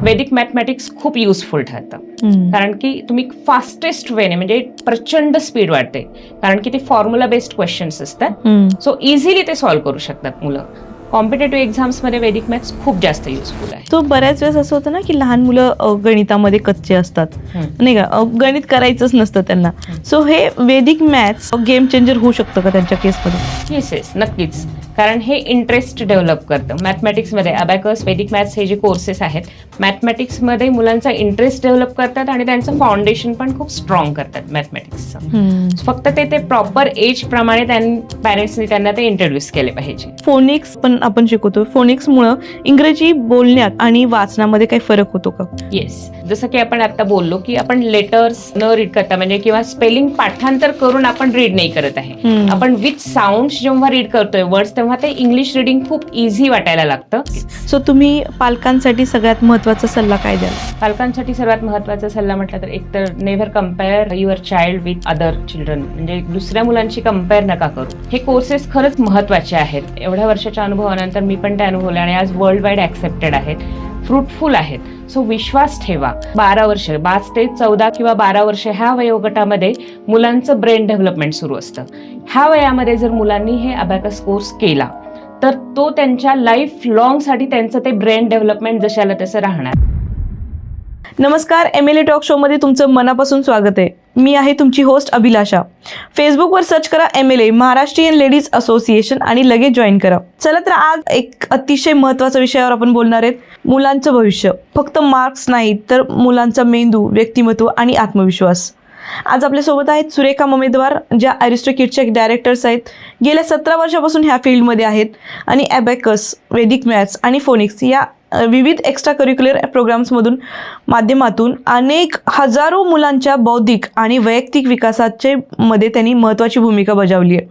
वैदिक मॅथमॅटिक्स खूप युजफुल ठरतं, कारण की तुम्ही फास्टेस्ट वेने म्हणजे प्रचंड स्पीड वाढते, कारण की ते फॉर्म्युला बेस्ड क्वेश्चन्स असतात. सो इझिली ते सॉल्व्ह करू शकतात मुलं. कॉम्पिटेटिव्ह एक्झाम्समध्ये वैदिक मॅथ्स खूप जास्त युजफुल आहे. तो बऱ्याच वेळेस असं होतं ना की लहान मुलं गणितामध्ये कच्चे असतात, नाही का, गणित करायचंच नसतं त्यांना. सो हे वैदिक मॅथ्स गेम चेंजर होऊ शकतं का त्यांच्या केसमध्ये? येस नक्कीच, कारण हे इंटरेस्ट डेव्हलप करतं. मॅथमॅटिक्समध्ये अबॅकस, वैदिक मॅथ्स हे जे कोर्सेस आहेत, मॅथमॅटिक्समध्ये मुलांचा इंटरेस्ट डेव्हलप करतात आणि त्यांचं फाउंडेशन पण खूप स्ट्रॉंग करतात मॅथमॅटिक्सचं. फक्त ते प्रॉपर एज प्रमाणे पॅरेंट्सनी त्यांना ते इंट्रोड्यूस केले पाहिजे. फोनिक्स पण आपण शिकवतो, फोनिक्समुळं इंग्रजी बोलण्यात आणि वाचनामध्ये काही फरक होतो का? येस, जसं की आपण आता बोललो की आपण लेटर्स न रीड करता म्हणजे किंवा स्पेलिंग पाठांतर करून आपण रीड नाही करत आहे. आपण विथ साऊंड्स जेव्हा रीड करतोय वर्ड्स, तेव्हा ते इंग्लिश रीडिंग खूप इझी वाटायला लागतं. सो तुम्ही पालकांसाठी सगळ्यात महत्त्वाचा सल्ला काय द्याल? पालकांसाठी सर्वात महत्त्वाचा सल्ला म्हटलं तर एकतर never compare your child with other children, म्हणजे दुसऱ्या मुलांशी कम्पेअर नका करू. हे कोर्सेस खरंच महत्त्वाचे आहेत. एवढ्या वर्षाच्या अनुभवानंतर मी पण ते अनुभवले आणि आज वर्ल्ड वाईड ॲक्सेप्टेड आहेत, फ्रुटफुल आहेत. सो विश्वास ठेवा. 12 वर्ष 5 ते 14 किंवा 12 वर्ष ह्या वयोगटामध्ये मुलांचं ब्रेन डेव्हलपमेंट सुरू असतं. ह्या वयामध्ये जर मुलांनी हे अबॅकस कोर्स केला तर तो त्यांच्या लाईफ लॉंगसाठी त्यांचं ते ब्रेन डेव्हलपमेंट जशाला तसं राहणार. नमस्कार, MLA टॉक शो मध्ये तुमचं मनापासून स्वागत आहे. मी आहे तुमची होस्ट अभिलाषा. फेसबुकवर सर्च करा MLA महाराष्ट्रीयन लेडीज असोसिएशन आणि लगेच जॉईन करा. चला तर आज एक अतिशय महत्त्वाच्या विषयावर आपण बोलणार आहेत, मुलांचं भविष्य. फक्त मार्क्स नाहीत तर मुलांचा मेंदू, व्यक्तिमत्व आणि आत्मविश्वास. आज आपल्यासोबत आहेत सुरेखा ममेदवार, ज्या अरिस्टोकिडच्या डायरेक्टर्स आहेत. गेल्या 17 वर्षापासून ह्या फील्डमध्ये आहेत आणि अबॅकस, वैदिक मॅथ्स आणि फोनिक्स या विविध एक्स्ट्रा करिक्युलर प्रोग्राम्समधून माध्यमातून अनेक हजारो मुलांच्या बौद्धिक आणि वैयक्तिक विकासाचे मध्ये त्यांनी महत्त्वाची भूमिका बजावली आहे.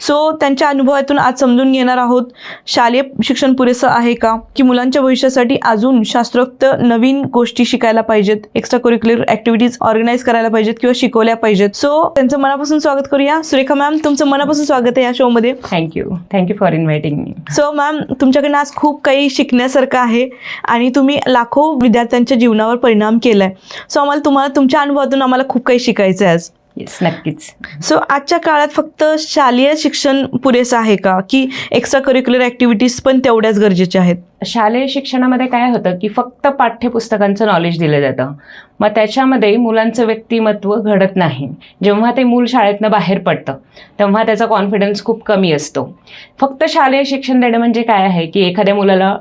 सो त्यांच्या अनुभवातून आज समजून घेणार आहोत, शालेय शिक्षण पुरेसं आहे का, की मुलांच्या भविष्यासाठी अजून शास्त्रोक्त नवीन गोष्टी शिकायला पाहिजेत, एक्स्ट्रा करिक्युलर ॲक्टिव्हिटीज ऑर्गनाईज करायला पाहिजेत किंवा शिकवल्या पाहिजेत. सो त्यांचं मनापासून स्वागत करूया. सुरेखा मॅम, तुमचं मनापासून स्वागत आहे या शोमध्ये. Thank you for inviting me. So ma'am, तुमच्याकडनं आज खूप काही शिकण्यासारखं आहे आणि तुम्ही लाखो विद्यार्थ्यांच्या जीवनावर परिणाम केलाय. सो तुम्हाला तुमच्या अनुभवातून आम्हाला खूप काही शिकायचं आहे आज. येस नक्कीच. सो आजच्या काळात फक्त शालेय शिक्षण पुरेसं आहे का, की एक्स्ट्रा करिक्युलर ॲक्टिव्हिटीज पण तेवढ्याच गरजेच्या आहेत? शालेय शिक्षणामध्ये काय होतं की फक्त पाठ्यपुस्तकांचं नॉलेज दिलं जातं, मग त्याच्यामध्ये मुलांचं व्यक्तिमत्व घडत नाही. जेव्हा ते मूल शाळेतनं बाहेर पडतं तेव्हा त्याचा कॉन्फिडन्स खूप कमी असतो. फक्त शालेय शिक्षण देणं म्हणजे काय आहे की एखाद्या मुलाला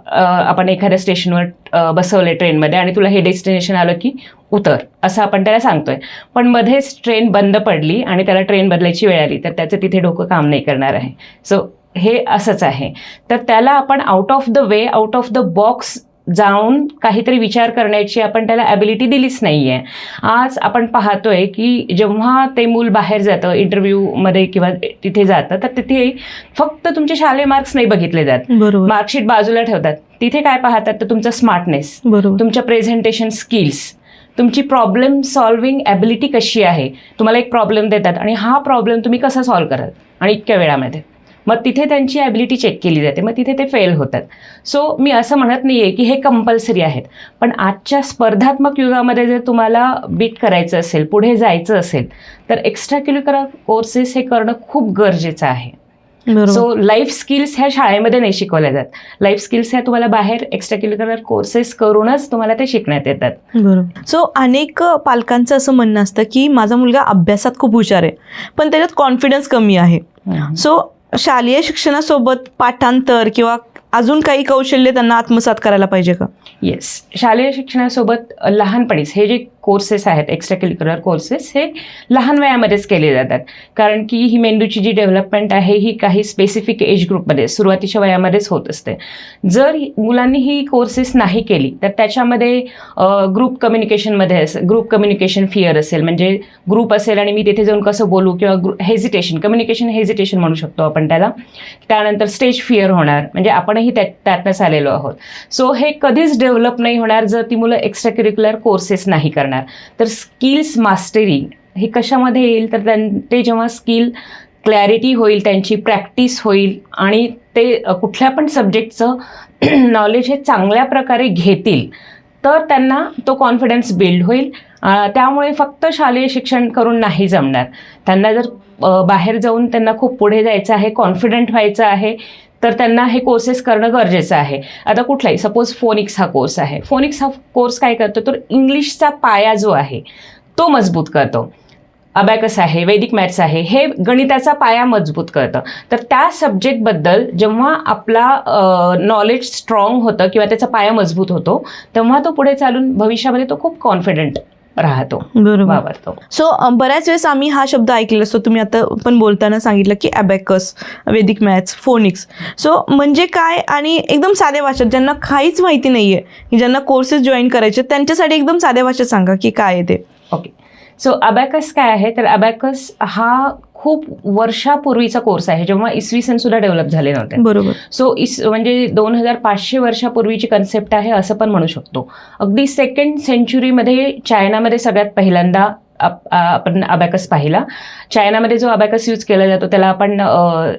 आपण एखाद्या स्टेशनवर बसवले ट्रेनमध्ये आणि तुला हे डेस्टिनेशन आलं की उतर, असं आपण त्याला सांगतोय, पण मध्येच ट्रेन बंद पडली आणि त्याला ट्रेन बदलायची वेळ आली तर त्याचं तिथे डोकं काम नाही करणार आहे. सो हे असंच आहे. तर त्याला आपण out of the way, out of the box जाऊन काहीतरी विचार करण्याची आपण त्याला ॲबिलिटी दिलीच नाही आहे. आज आपण पाहतोय की जेव्हा ते मूल बाहेर जातं इंटरव्ह्यूमध्ये किंवा तिथे जातं तर तिथे फक्त तुमचे शालेय मार्क्स नाही बघितले जात, मार्कशीट बाजूला ठेवतात. तिथे काय पाहतात तर तुमचं स्मार्टनेस, तुमच्या प्रेझेंटेशन स्किल्स, तुमची प्रॉब्लेम सॉल्विंग ॲबिलिटी कशी आहे. तुम्हाला एक प्रॉब्लेम देतात आणि हा प्रॉब्लेम तुम्ही कसा सॉल्व्ह कराल आणि इतक्या वेळामध्ये, मग तिथे त्यांची ॲबिलिटी चेक केली जाते, मग तिथे ते फेल होतात. सो मी असं म्हणत नाही आहे की हे कंपल्सरी आहेत, पण आजच्या स्पर्धात्मक युगामध्ये जर तुम्हाला बीट करायचं असेल, पुढे जायचं असेल तर एक्स्ट्रा करिक्युलर कोर्सेस हे करणं खूप गरजेचं आहे. सो लाईफ स्किल्स ह्या शाळेमध्ये नाही शिकवल्या जात. लाईफ स्किल्स ह्या तुम्हाला बाहेर एक्स्ट्रा करिक्युलर कोर्सेस करूनच तुम्हाला ते शिकण्यात येतात. बरोबर. सो अनेक पालकांचं असं म्हणणं असतं की माझा मुलगा अभ्यासात खूप हुशार आहे पण त्याच्यात कॉन्फिडन्स कमी आहे. सो शालेय शिक्षणासोबत पाठांतर किंवा अजून काही कौशल्य त्यांना आत्मसात करायला पाहिजे का? येस, शालेय शिक्षणासोबत लहानपणीच हे जे कोर्सेस आहेत एक्स्ट्रा करिक्युलर कोर्सेस हे लहान वयामध्येच केले जातात, कारण की ही मेंदूची जी डेव्हलपमेंट आहे ही काही स्पेसिफिक एज ग्रुपमध्ये सुरुवातीच्या वयामध्येच होत असते. जर मुलांनी ही कोर्सेस नाही केली तर त्याच्यामध्ये ग्रुप कम्युनिकेशनमध्ये ग्रुप कम्युनिकेशन फिअर असेल, म्हणजे ग्रुप असेल आणि मी तिथे जाऊन कसं बोलू, किंवा हेजिटेशन, कम्युनिकेशन हेजिटेशन म्हणू शकतो आपण त्याला. त्यानंतर स्टेज फिअर होणार, म्हणजे आपणही त्यातनंच आलेलो आहोत. सो हे कधीच डेव्हलप नाही होणार जर ती मुलं एक्स्ट्रा करिक्युलर कोर्सेस नाही करणार. तर स्किल्स मास्टरी हे कशामध्ये येईल तर ते जेव्हा स्किल क्लॅरिटी होईल, त्यांची प्रॅक्टिस होईल आणि ते कुठल्या पण सब्जेक्टचं नॉलेज हे चांगल्या प्रकारे घेतील तर त्यांना तो कॉन्फिडन्स बिल्ड होईल. त्यामुळे फक्त शालेय शिक्षण करून नाही जमणार. त्यांना जर बाहेर जाऊन त्यांना खूप पुढे जायचं आहे, कॉन्फिडंट व्हायचं आहे, तर त्यांना हे कोर्सेस करणं गरजेचं आहे. आता कुठलाही सपोज फोनिक्स हा कोर्स आहे. फोनिक्स हा कोर्स काय करतो, तर इंग्लिशचा पाया जो आहे तो मजबूत करतो. अबॅकस आहे, वैदिक मॅथ्स आहे, हे गणिताचा पाया मजबूत करतं. तर त्या सब्जेक्टबद्दल जेव्हा आपला नॉलेज स्ट्रॉंग होतं किंवा त्याचा पाया मजबूत होतो, तेव्हा तो पुढे चालून भविष्यामध्ये तो खूप कॉन्फिडंट राहतो, बरोबर. वावरतो. सो बऱ्याच वेळेस आम्ही हा शब्द ऐकलेला असतो. तुम्ही आता पण बोलताना सांगितलं की अबॅकस, वैदिक मॅथ्स, फोनिक्स. सो म्हणजे काय, आणि एकदम साध्या भाषेत ज्यांना काहीच माहिती नाहीये, की ज्यांना कोर्सेस जॉईन करायचे, त्यांच्यासाठी एकदम साध्या भाषेत सांगा की काय आहे ते. ओके. सो अबॅकस काय आहे, तर अबॅकस हा खूप वर्षापूर्वीचा कोर्स आहे, जेव्हा इसवी सन सुद्धा डेव्हलप झाले नव्हते. बरोबर. सो म्हणजे 2500 वर्षापूर्वीची कन्सेप्ट आहे असं पण म्हणू शकतो. अगदी 2nd सेंचुरीमध्ये चायनामध्ये सगळ्यात पहिल्यांदा आपण अबॅकस पाहिला. चायनामध्ये जो अबॅकस यूज केला जातो त्याला आपण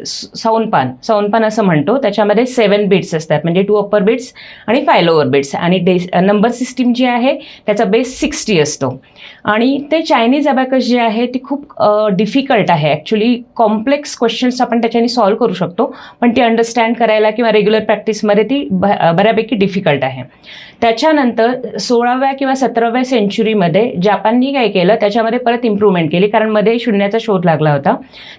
सौनपान असं म्हणतो. त्याच्यामध्ये 7 बीट्स असतात, म्हणजे 2 अप्पर बीट्स आणि 5 लोअर बीट्स, आणि नंबर सिस्टीम जी आहे त्याचा बेस 60 असतो. आणि ते चायनीज अबॅकस जे आहे ती खूप डिफिकल्ट आहे. ॲक्च्युली कॉम्प्लेक्स क्वेश्चन्स आपण त्याच्याने सॉल्व्ह करू शकतो, पण ती अंडरस्टँड करायला किंवा रेग्युलर प्रॅक्टिसमध्ये ती बऱ्यापैकी डिफिकल्ट आहे. त्याच्यानंतर 16व्या किंवा 17व्या सेंचुरीमध्ये जपाननी काय केलं, त्याच्यामध्ये परत इम्प्रूव्हमेंट केली, कारण मध्ये शून्याचा शोध लागला होता.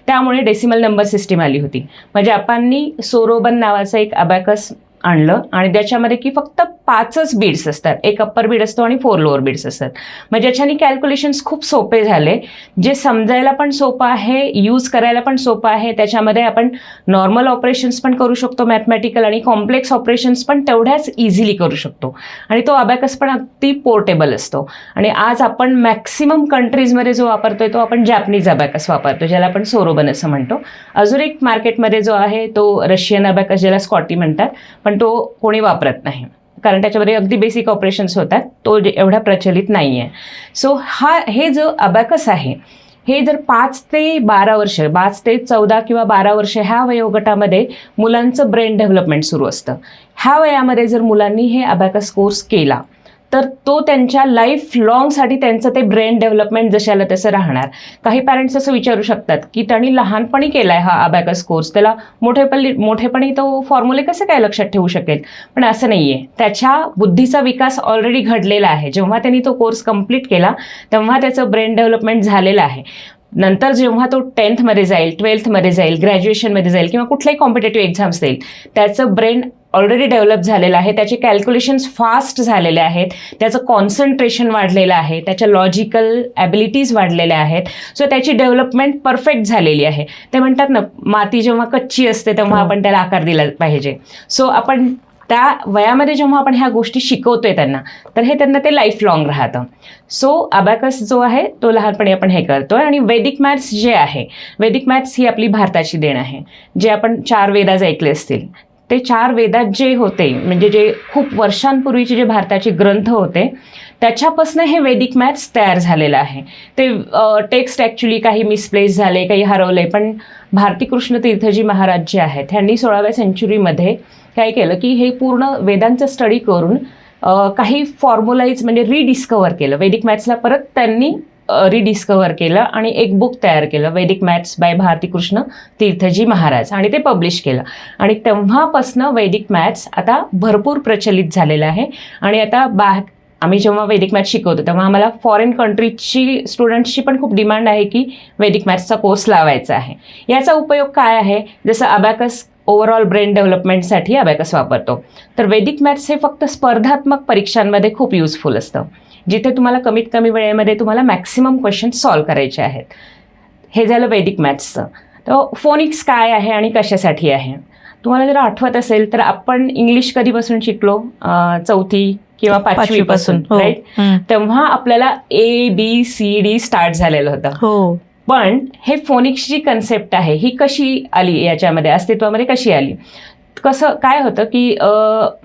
त्यामुळे डेसिमल नंबर सिस्टीम आली होती. मग जपाननी सोरोबन नावाचं एक अबॅकस आणलं, आणि त्याच्यामध्ये की फक्त 5च बीड्स असतात. 1 अप्पर बीड असतो आणि 4 लोअर बीड्स असतात. मग ज्याच्याने कॅल्क्युलेशन्स खूप सोपे झाले, जे समजायला पण सोपं आहे, यूज करायला पण सोपं आहे. त्याच्यामध्ये आपण नॉर्मल ऑपरेशन्स पण करू शकतो, मॅथमॅटिकल, आणि कॉम्प्लेक्स ऑपरेशन्स पण तेवढ्याच इझिली करू शकतो. आणि तो अबॅकस पण अगदी पोर्टेबल असतो. आणि आज आपण मॅक्सिमम कंट्रीजमध्ये जो वापरतोय तो आपण जॅपनीज अबॅकस वापरतो, ज्याला आपण सोरोबन असं म्हणतो. अजून एक मार्केटमध्ये जो आहे तो रशियन अबॅकस, ज्याला स्कॉटी म्हणतात, पण तो कोणी वापरत नाही, कारण त्याच्यामध्ये अगदी बेसिक ऑपरेशन्स होतात. तो एवढा प्रचलित नाही आहे. सो हे जो अबॅकस आहे, हे जर 5 ते 12 वर्ष, 5 ते 14 किंवा 12 वर्ष ह्या वयोगटामध्ये मुलांचं ब्रेन डेव्हलपमेंट सुरू असतं. ह्या वयामध्ये जर मुलांनी हे अबॅकस कोर्स केला, तर तो त्यांच्या लाईफ लॉंगसाठी त्यांचं ते ब्रेन डेव्हलपमेंट जशाला तसं राहणार. काही पॅरेंट्स असं विचारू शकतात की त्यांनी लहानपणी केला आहे हा अबॅकस कोर्स, त्याला मोठेपणी तो फॉर्म्युले कसं काय लक्षात ठेवू शकेल. पण असं नाही आहे. त्याच्या बुद्धीचा विकास ऑलरेडी घडलेला आहे. जेव्हा त्यांनी तो कोर्स कंप्लीट केला तेव्हा त्याचं ब्रेन डेव्हलपमेंट झालेलं आहे. नंतर जेव्हा तो 10th जाईल, 12th जाईल, ग्रॅज्युएशनमध्ये जाईल किंवा कुठल्याही कॉम्पिटेटिव्ह एक्झाम्स देईल, त्याचं ब्रेन ऑलरेडी डेव्हलप झालेलं आहे. त्याचे कॅल्क्युलेशन्स फास्ट झालेले आहेत, त्याचं कॉन्सन्ट्रेशन वाढलेलं आहे, त्याच्या लॉजिकल ॲबिलिटीज वाढलेल्या आहेत. सो त्याची डेव्हलपमेंट परफेक्ट झालेली आहे. ते म्हणतात ना, माती जेव्हा कच्ची असते तेव्हा आपण त्याला आकार दिला पाहिजे. सो आपण त्या वयामध्ये जेव्हा आपण ह्या गोष्टी शिकवतोय त्यांना, तर हे त्यांना ते लाईफ लॉंग राहतं. सो अबॅकस जो आहे तो लहानपणी आपण हे करतोय. आणि वैदिक मॅथ्स जे आहे, वैदिक मॅथ्स ही आपली भारताची देण आहे. जे आपण 4 वेदाज ऐकले असतील, ते 4 वेदात जे होते, म्हणजे जे खूप वर्षांपूर्वीचे जे भारताचे ग्रंथ होते, त्याच्यापासून हे वैदिक मॅथ्स तयार झालेलं आहे. ते टेक्स्ट ॲक्च्युली काही मिसप्लेस झाले, काही हरवले, पण भारती कृष्ण तीर्थजी महाराज जे आहेत ह्यांनी 16व्या सेंचुरीमध्ये काय केलं की हे पूर्ण वेदांचं स्टडी करून काही फॉर्म्युलाईज म्हणजे रिडिस्कवर केलं. वैदिक मॅथ्सला परत त्यांनी रिडिस्कवर केलं आणि एक बुक तयार केलं, वैदिक मॅथ्स बाय भारती कृष्ण तीर्थजी महाराज, आणि ते पब्लिश केलं. आणि तेव्हापासनं वैदिक मॅथ्स आता भरपूर प्रचलित झालेलं आहे. आणि आता आम्ही जेव्हा वैदिक मॅथ्स शिकवतो तेव्हा आम्हाला फॉरेन कंट्रीजची स्टुडंट्सची पण खूप डिमांड आहे की वैदिक मॅथ्सचा कोर्स लावायचा आहे. याचा उपयोग काय आहे, जसं अबॅकस ओव्हरऑल ब्रेन डेव्हलपमेंटसाठी अबॅकस वापरतो, तर वैदिक मॅथ्स हे फक्त स्पर्धात्मक परीक्षांमध्ये खूप युजफुल असतं, जिथे तुम्हाला कमीत कमी वेळेमध्ये तुम्हाला मॅक्सिमम क्वेश्चन सॉल्व्ह करायचे आहेत. हे झालं वैदिक मॅथ्सचं. तर फोनिक्स काय आहे आणि कशासाठी आहे, तुम्हाला जर आठवत असेल तर आपण इंग्लिश कधीपासून शिकलो, 4थी किंवा 5वी पासून, राईट. तेव्हा आपल्याला ABCD स्टार्ट झालेलं होतं. पण हे फोनिक्सची कन्सेप्ट आहे ही कशी आली, याच्यामध्ये अस्तित्वामध्ये कशी आली, कसं काय होतं की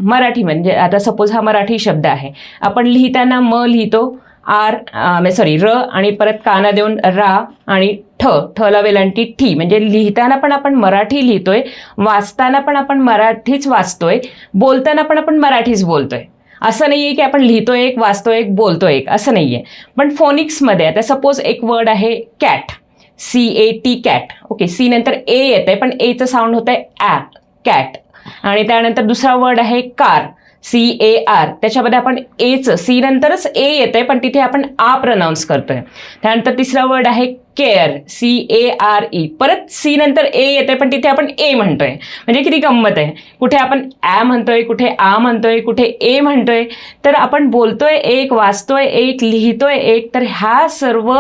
मराठी म्हणजे आता सपोज हा मराठी शब्द आहे, आपण लिहिताना म लिहितो र आणि परत काना देऊन रा आणि ठला वेलांटी ठी, म्हणजे लिहिताना पण आपण मराठी लिहितोय, वाचताना पण आपण मराठीच वाचतोय, बोलताना पण आपण मराठीच बोलतोय. असं नाही आहे की आपण लिहितोय एक, वाचतोय एक, बोलतोय एक, असं नाही आहे. पण फोनिक्समध्ये आता सपोज एक वर्ड आहे cat, CAT cat. Okay, C नंतर ए येत आहे पण एचं साऊंड होत आहे ॲ, कॅट. आणि त्यानंतर दुसरा वर्ड आहे कार, CAR. त्याच्यामध्ये आपण एचं, सी नंतरच ए येत आहे पण तिथे आपण आ प्रोनाऊन्स करतोय. त्यानंतर तिसरा वर्ड आहे केअर, CARE. परत सी नंतर ए येते पण तिथे आपण ए म्हणतोय. म्हणजे किती गंमत आहे, कुठे आपण ॲ म्हणतोय, कुठे आ म्हणतोय, कुठे ए म्हणतोय. तर आपण बोलतोय एक, वाचतोय एक, लिहितोय एक. तर ह्या सर्व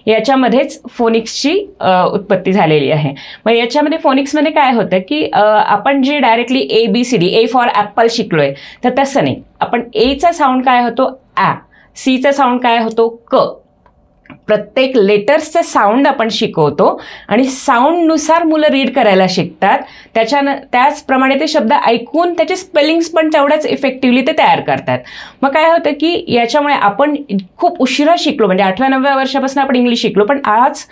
याच्यामध्येच फोनिक्सची उत्पत्ती झालेली आहे. मग याच्यामध्ये फोनिक्समध्ये काय होतं की आपण जे directly ABCD, A for Apple शिकलोय, तर तसं नाही. आपण एचा साऊंड काय होतो ॲ, सीचा साऊंड काय होतो क. प्रत्येक लेटर्सचा साऊंड आपण शिकवतो आणि साऊंडनुसार मुलं रीड करायला शिकतात. त्याचप्रमाणे ते शब्द ऐकून त्याचे स्पेलिंग्स पण तेवढ्याच इफेक्टिव्हली ते तयार करतात. मग काय होतं की याच्यामुळे आपण खूप उशिरा शिकलो, म्हणजे 8व्या-9व्या वर्षापासून आपण इंग्लिश शिकलो, पण आज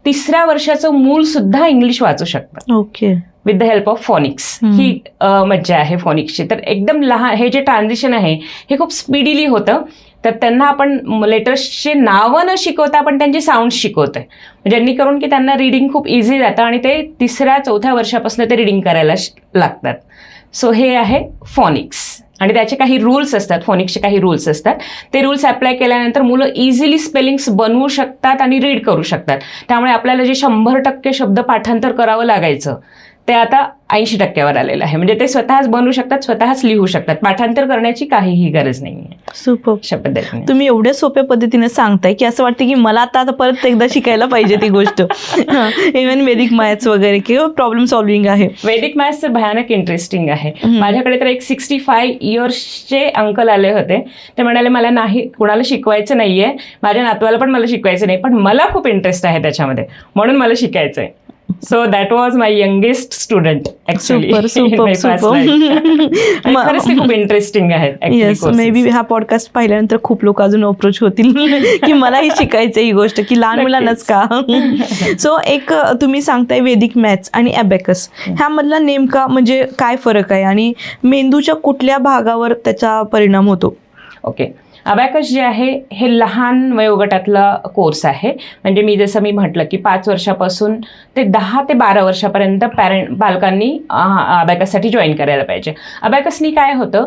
3ऱ्या वर्षाचं मूल सुद्धा इंग्लिश वाचू शकतं. Okay. With the help of phonics. ही मज्जा आहे फोनिक्सची. तर एकदम लहान हे जे ट्रान्झिशन आहे हे खूप स्पीडीली होतं. तर त्यांना आपण लेटर्सचे नावं न शिकवता आपण त्यांचे साऊंड शिकवतोय, जेणेकरून की त्यांना रिडिंग खूप इझी जातं आणि ते 3ऱ्या-4थ्या वर्षापासून ते रिडिंग करायला लागतात. सो हे आहे फोनिक्स. आणि त्याचे काही रूल्स असतात, फोनिक्सचे काही रूल्स असतात. ते रूल्स अप्लाय केल्यानंतर मुलं इझिली स्पेलिंग्स बनवू शकतात आणि रीड करू शकतात. त्यामुळे आपल्याला जे 100% शब्द पाठांतर करावं लागायचं ते आता 80% आलेलं आहे. म्हणजे ते स्वतःच बनवू शकतात, स्वतःच लिहू शकतात. पाठांतर करण्याची काहीही गरज नाही आहे. सुपर. अशा पद्धतीने तुम्ही एवढ्या सोप्या पद्धतीने सांगताय की असं वाटतं की मला आता परत एकदा शिकायला पाहिजे ती गोष्ट. इव्हन वेदिक मॅथ्स वगैरे किंवा प्रॉब्लेम सॉल्विंग आहे. वैदिक मॅथ्स तर भयानक इंटरेस्टिंग आहे. माझ्याकडे तर एक 65 इयर्सचे अंकल आले होते. ते म्हणाले मला नाही कुणाला शिकवायचं नाहीये, माझ्या नातवाला पण मला शिकवायचं नाही, पण मला खूप इंटरेस्ट आहे त्याच्यामध्ये, म्हणून मला शिकायचं आहे. So that was my youngest student actually. खरंच ते खूप इंटरेस्टिंग आहे. येस, मे बी हा पॉडकास्ट पाहिल्यानंतर खूप लोक अजून अप्रोच होतील की मलाही शिकायचं ही गोष्ट, की लहान मुलांनाच का. सो एक तुम्ही सांगताय वेदिक मॅथ्स आणि अबॅकस, ह्यामधला नेमका म्हणजे काय फरक आहे आणि मेंदूच्या कुठल्या भागावर त्याचा परिणाम होतो? ओके, अबॅकस जे आहे हे लहान वयोगटातला कोर्स आहे. म्हणजे मी म्हटलं की 5 वर्षापासून ते 10 ते 12 वर्षापर्यंत बालकांनी अबॅकससाठी जॉईन करायला पाहिजे. अबॅकसनी काय होतं,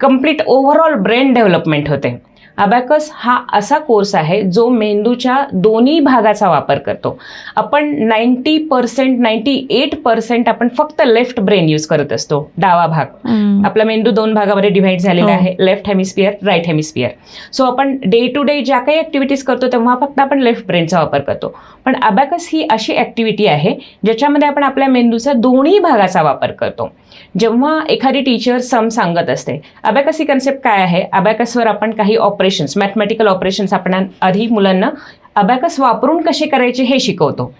कम्प्लीट ओव्हरऑल ब्रेन डेव्हलपमेंट होते. अबॅकस हा असा कोर्स आहे जो मेंदूच्या दोन्ही भागाचा वापर करतो. आपण 90%, 98% आपण फक्त लेफ्ट ब्रेन यूज करत असतो, डावा भाग. आपला मेंदू 2 भागामध्ये डिव्हाइड झालेला आहे, left hemisphere, right hemisphere. So आपण डे टू डे ज्या काही ॲक्टिव्हिटीज करतो तेव्हा फक्त आपण लेफ्ट ब्रेनचा वापर करतो. पण अबॅकस ही अशी ॲक्टिव्हिटी आहे ज्याच्यामध्ये आपण आपल्या मेंदूचा दोन्ही भागाचा वापर करतो. जेव्हा एखादी टीचर सम सांगत असते, अबॅकस ही कन्सेप्ट काय आहे, अबॅकसवर आपण काही ऑपरेशन्स, मॅथमॅटिकल ऑपरेशन्स आपण आधी मुलांना अबॅकस वापरून कसे करायचे हे शिकवतो.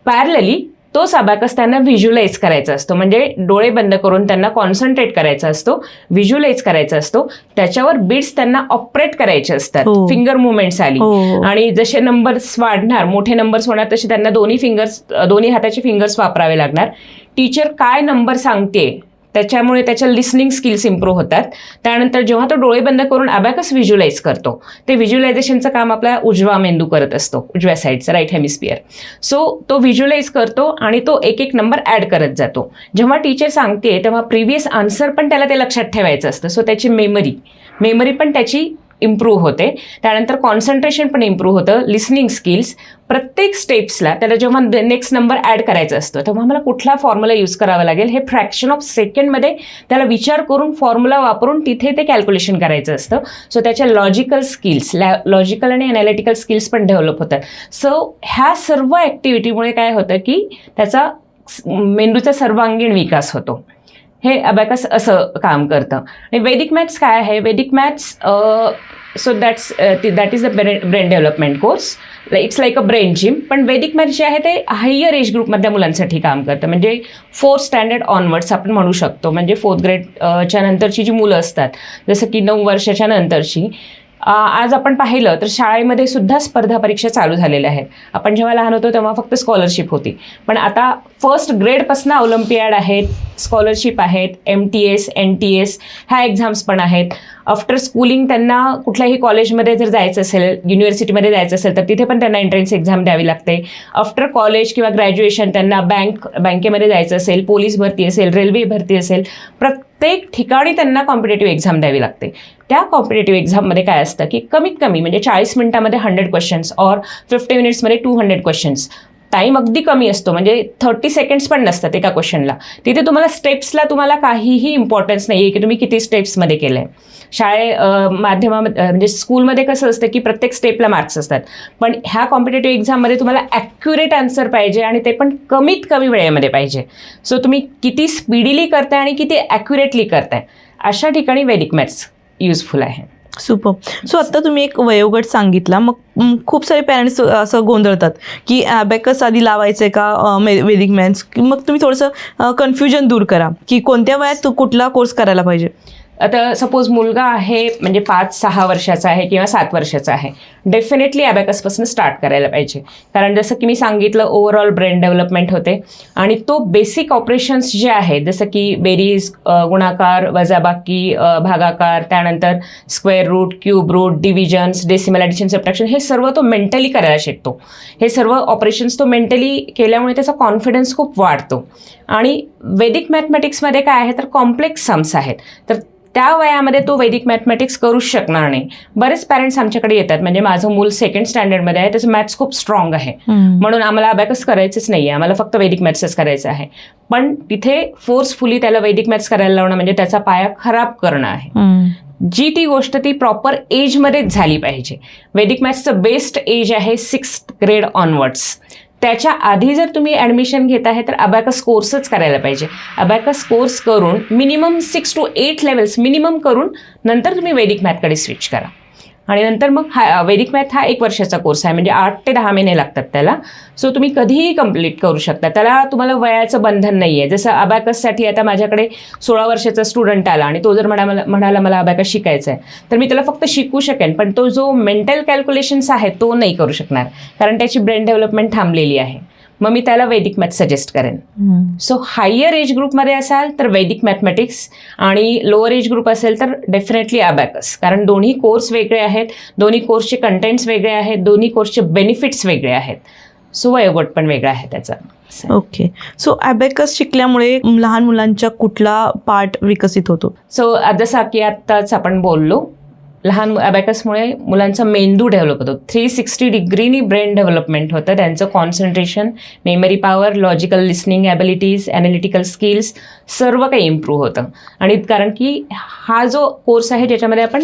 पॅरलली तोच अबॅकस त्यांना व्हिज्युअलाइज करायचा असतो, म्हणजे डोळे बंद करून त्यांना कॉन्सन्ट्रेट करायचा असतो, व्हिज्युअलाइज करायचा असतो. त्याच्यावर बीट्स त्यांना ऑपरेट करायचे असतात. फिंगर मुवमेंट्स आली आणि जसे नंबर्स वाढणार, मोठे नंबर्स होणार, तसे त्यांना दोन्ही हाताचे फिंगर्स वापरावे लागणार. टीचर काय नंबर सांगते त्याच्यामुळे त्याच्या लिसनिंग स्किल्स इम्प्रूव्ह होतात. त्यानंतर जेव्हा तो डोळे बंद करून अबॅकस व्हिज्युअलाइज करतो, ते व्हिज्युअलायझेशनचं काम आपला उजवा मेंदू करत असतो, उजव्या साईडचा, राईट हेमिस्फिअर. सो तो व्हिज्युअलाइज करतो आणि तो एक एक नंबर ॲड करत जातो. जेव्हा टीचर सांगते तेव्हा प्रिव्हियस आन्सर पण त्याला ते लक्षात ठेवायचं असतं. सो त्याची मेमरी पण त्याची इम्प्रूव्ह होते. त्यानंतर कॉन्सन्ट्रेशन पण इम्प्रूव्ह होतं, लिसनिंग स्किल्स. प्रत्येक स्टेप्सला त्याला जेव्हा नेक्स्ट नंबर ॲड करायचा असतो तेव्हा मला कुठला फॉर्म्युला यूज करावा लागेल हे फ्रॅक्शन ऑफ सेकंडमध्ये त्याला विचार करून फॉर्म्युला वापरून तिथे ते कॅल्क्युलेशन करायचं असतं. सो त्याच्या लॉजिकल स्किल्स, लॉजिकल आणि ॲनालिटिकल स्किल्स पण डेव्हलप होतात. सो ह्या सर्व ॲक्टिव्हिटीमुळे काय होतं की त्याचा मेंदूचा सर्वांगीण विकास होतो. हे अबॅकस असं काम करतं. आणि वैदिक मॅथ्स काय आहे, वैदिक maths so that is a brain development course. It's like a brain gym. पण वैदिक मॅथ्स जे आहे ते हायर एज ग्रुपमधल्या मुलांसाठी काम करतं, म्हणजे 4th स्टँडर्ड ऑनवर्ड्स आपण म्हणू शकतो. म्हणजे 4th ग्रेडच्या नंतरची जी मुलं असतात, जसं की 9 वर्षाच्या नंतरची. आज आपण पाहिलं तर शाळेमध्ये सुद्धा स्पर्धा परीक्षा चालू झालेल्या आहेत. आपण जेव्हा लहान होतो तेव्हा फक्त स्कॉलरशिप होती, पण आता फर्स्ट ग्रेडपासून ऑलिम्पियाड आहेत, स्कॉलरशिप आहेत, MTS NTS ह्या एक्झाम्स पण आहेत. आफ्टर स्कूलिंग त्यांना कुठल्याही कॉलेजमध्ये जर जायचं असेल, युनिव्हर्सिटीमध्ये जायचं असेल तर तिथे पण त्यांना एंट्रन्स एक्झाम द्यावी लागते. आफ्टर कॉलेज किंवा ग्रॅज्युएशन त्यांना बँकेमध्ये जायचं असेल, पोलीस भरती असेल, रेल्वे भरती असेल, प्रत्येक ठिकाणी त्यांना कॉम्पिटेटिव्ह एक्झाम द्यावी लागते. त्या कॉम्पिटेटिव्ह एक्झाममध्ये काय असतं की कमीत कमी म्हणजे 40 मिनिटामध्ये 100 क्वेश्चन्स और 50 मिनिट्समध्ये 200 क्वेश्चन्स. टाईम अगदी कमी असतो, म्हणजे 30 सेकंड्स पण नसतात एका क्वेश्चनला. तिथे तुम्हाला स्टेप्सला तुम्हाला काहीही इम्पॉर्टन्स नाही आहे की तुम्ही किती स्टेप्समध्ये केलं आहे. माध्यमामध्ये म्हणजे स्कूलमध्ये कसं असतं की प्रत्येक स्टेपला मार्क्स असतात, पण ह्या कॉम्पिटेटिव्ह एक्झाममध्ये तुम्हाला ॲक्युरेट आन्सर पाहिजे आणि ते पण कमीत कमी वेळेमध्ये पाहिजे. सो तुम्ही किती स्पीडीली करताय आणि किती ॲक्युरेटली करताय, अशा ठिकाणी वैदिक मॅथ्स युजफुल आहे. सुपर. सो आत्ता तुम्ही एक वयोगट सांगितला, मग खूप सारे पॅरेंट्स असं गोंधळतात की ॲबॅकस आधी लावायचं आहे का वैदिक मॅथ्स. मग तुम्ही थोडंसं कन्फ्युजन दूर करा की कोणत्या वयात कुठला कोर्स करायला पाहिजे. आता सपोज मुलगा आहे म्हणजे 5-6 वर्षाचा आहे किंवा 7 वर्षाचा आहे, डेफिनेटली ॲबॅकसपासून स्टार्ट करायला पाहिजे. कारण जसं की मी सांगितलं ओव्हरऑल ब्रेन डेव्हलपमेंट होते आणि तो बेसिक ऑपरेशन्स जे आहेत जसं की बेरीज, गुणाकार, वजाबाकी, भागाकार, त्यानंतर square root, cube root, divisions, decimal addition, subtraction, हे सर्व तो मेंटली करायला शिकतो. हे सर्व ऑपरेशन्स तो मेंटली केल्यामुळे त्याचा कॉन्फिडन्स खूप वाढतो. आणि वैदिक मॅथमॅटिक्समध्ये काय आहे तर कॉम्प्लेक्स सम्स आहेत, तर त्या वयामध्ये तो वैदिक मॅथमॅटिक्स करूच शकणार नाही. बरेच पॅरेंट्स आमच्याकडे येतात, म्हणजे माझं मूल 2nd स्टँडर्डमध्ये आहे, त्याचं मॅथ्स खूप स्ट्रॉंग आहे, म्हणून आम्हाला अबॅकस करायचंच नाही आहे, आम्हाला फक्त वैदिक मॅथ्सच करायचं आहे. पण तिथे फोर्सफुली त्याला वैदिक मॅथ्स करायला लावणं म्हणजे त्याचा पाया खराब करणं आहे. जी ती गोष्ट ती प्रॉपर एजमध्येच झाली पाहिजे. वैदिक मॅथ्सचं बेस्ट एज आहे 6th ग्रेड ऑनवर्ड्स. त्याच्या आधी जर तुम्ही ॲडमिशन घेत आहे तर अबॅकस कोर्सच करायला पाहिजे. अबॅकस कोर्स करून मिनिमम 6 to 8 लेवल्स मिनिमम करून नंतर तुम्ही वैदिक मॅथकडे स्विच करा. आणि नंतर मग वैदिक मॅथ हा 1 वर्षाचा कोर्स आहे, म्हणजे 8 ते 10 महिने लागतात त्याला. सो तुम्ही कधीही कंप्लीट करू शकता, त्याला तुम्हाला वयाचं बंधन नाही आहे. जसं अबॅकससाठी आता माझ्याकडे 16 वर्षाचा स्टुडंट आला आणि तो जर म्हणाला मला अबॅकस शिकायचं आहे, तर मी त्याला फक्त शिकू शकेन, पण तो जो मेंटल कॅल्क्युलेशन्स आहे तो नाही करू शकणार, कारण त्याची ब्रेन डेव्हलपमेंट थांबलेली आहे. मग मी त्याला वैदिक मॅथ सजेस्ट करेन. सो हायर एज ग्रुपमध्ये असाल तर वैदिक मॅथमॅटिक्स, आणि लोअर एज ग्रुप असेल तर डेफिनेटली अबॅकस, कारण दोन्ही कोर्स वेगळे आहेत, दोन्ही कोर्सचे कंटेंट्स वेगळे आहेत, दोन्ही कोर्सचे बेनिफिट्स वेगळे आहेत. सो वयोगट पण वेगळा आहे त्याचा. ओके. सो ॲबॅकस शिकल्यामुळे लहान मुलांच्या कुठला पार्ट विकसित होतो. सो जसं की आत्ताच आपण बोललो, लहान अबॅकसमुळे मुलांचा मेंदू डेव्हलप होतो, 360 डिग्रीनी ब्रेन डेव्हलपमेंट होतं. त्यांचं concentration, memory power, logical listening abilities, analytical skills सर्व काही इम्प्रूव्ह होतं. आणि कारण की हा जो कोर्स आहे ज्याच्यामध्ये आपण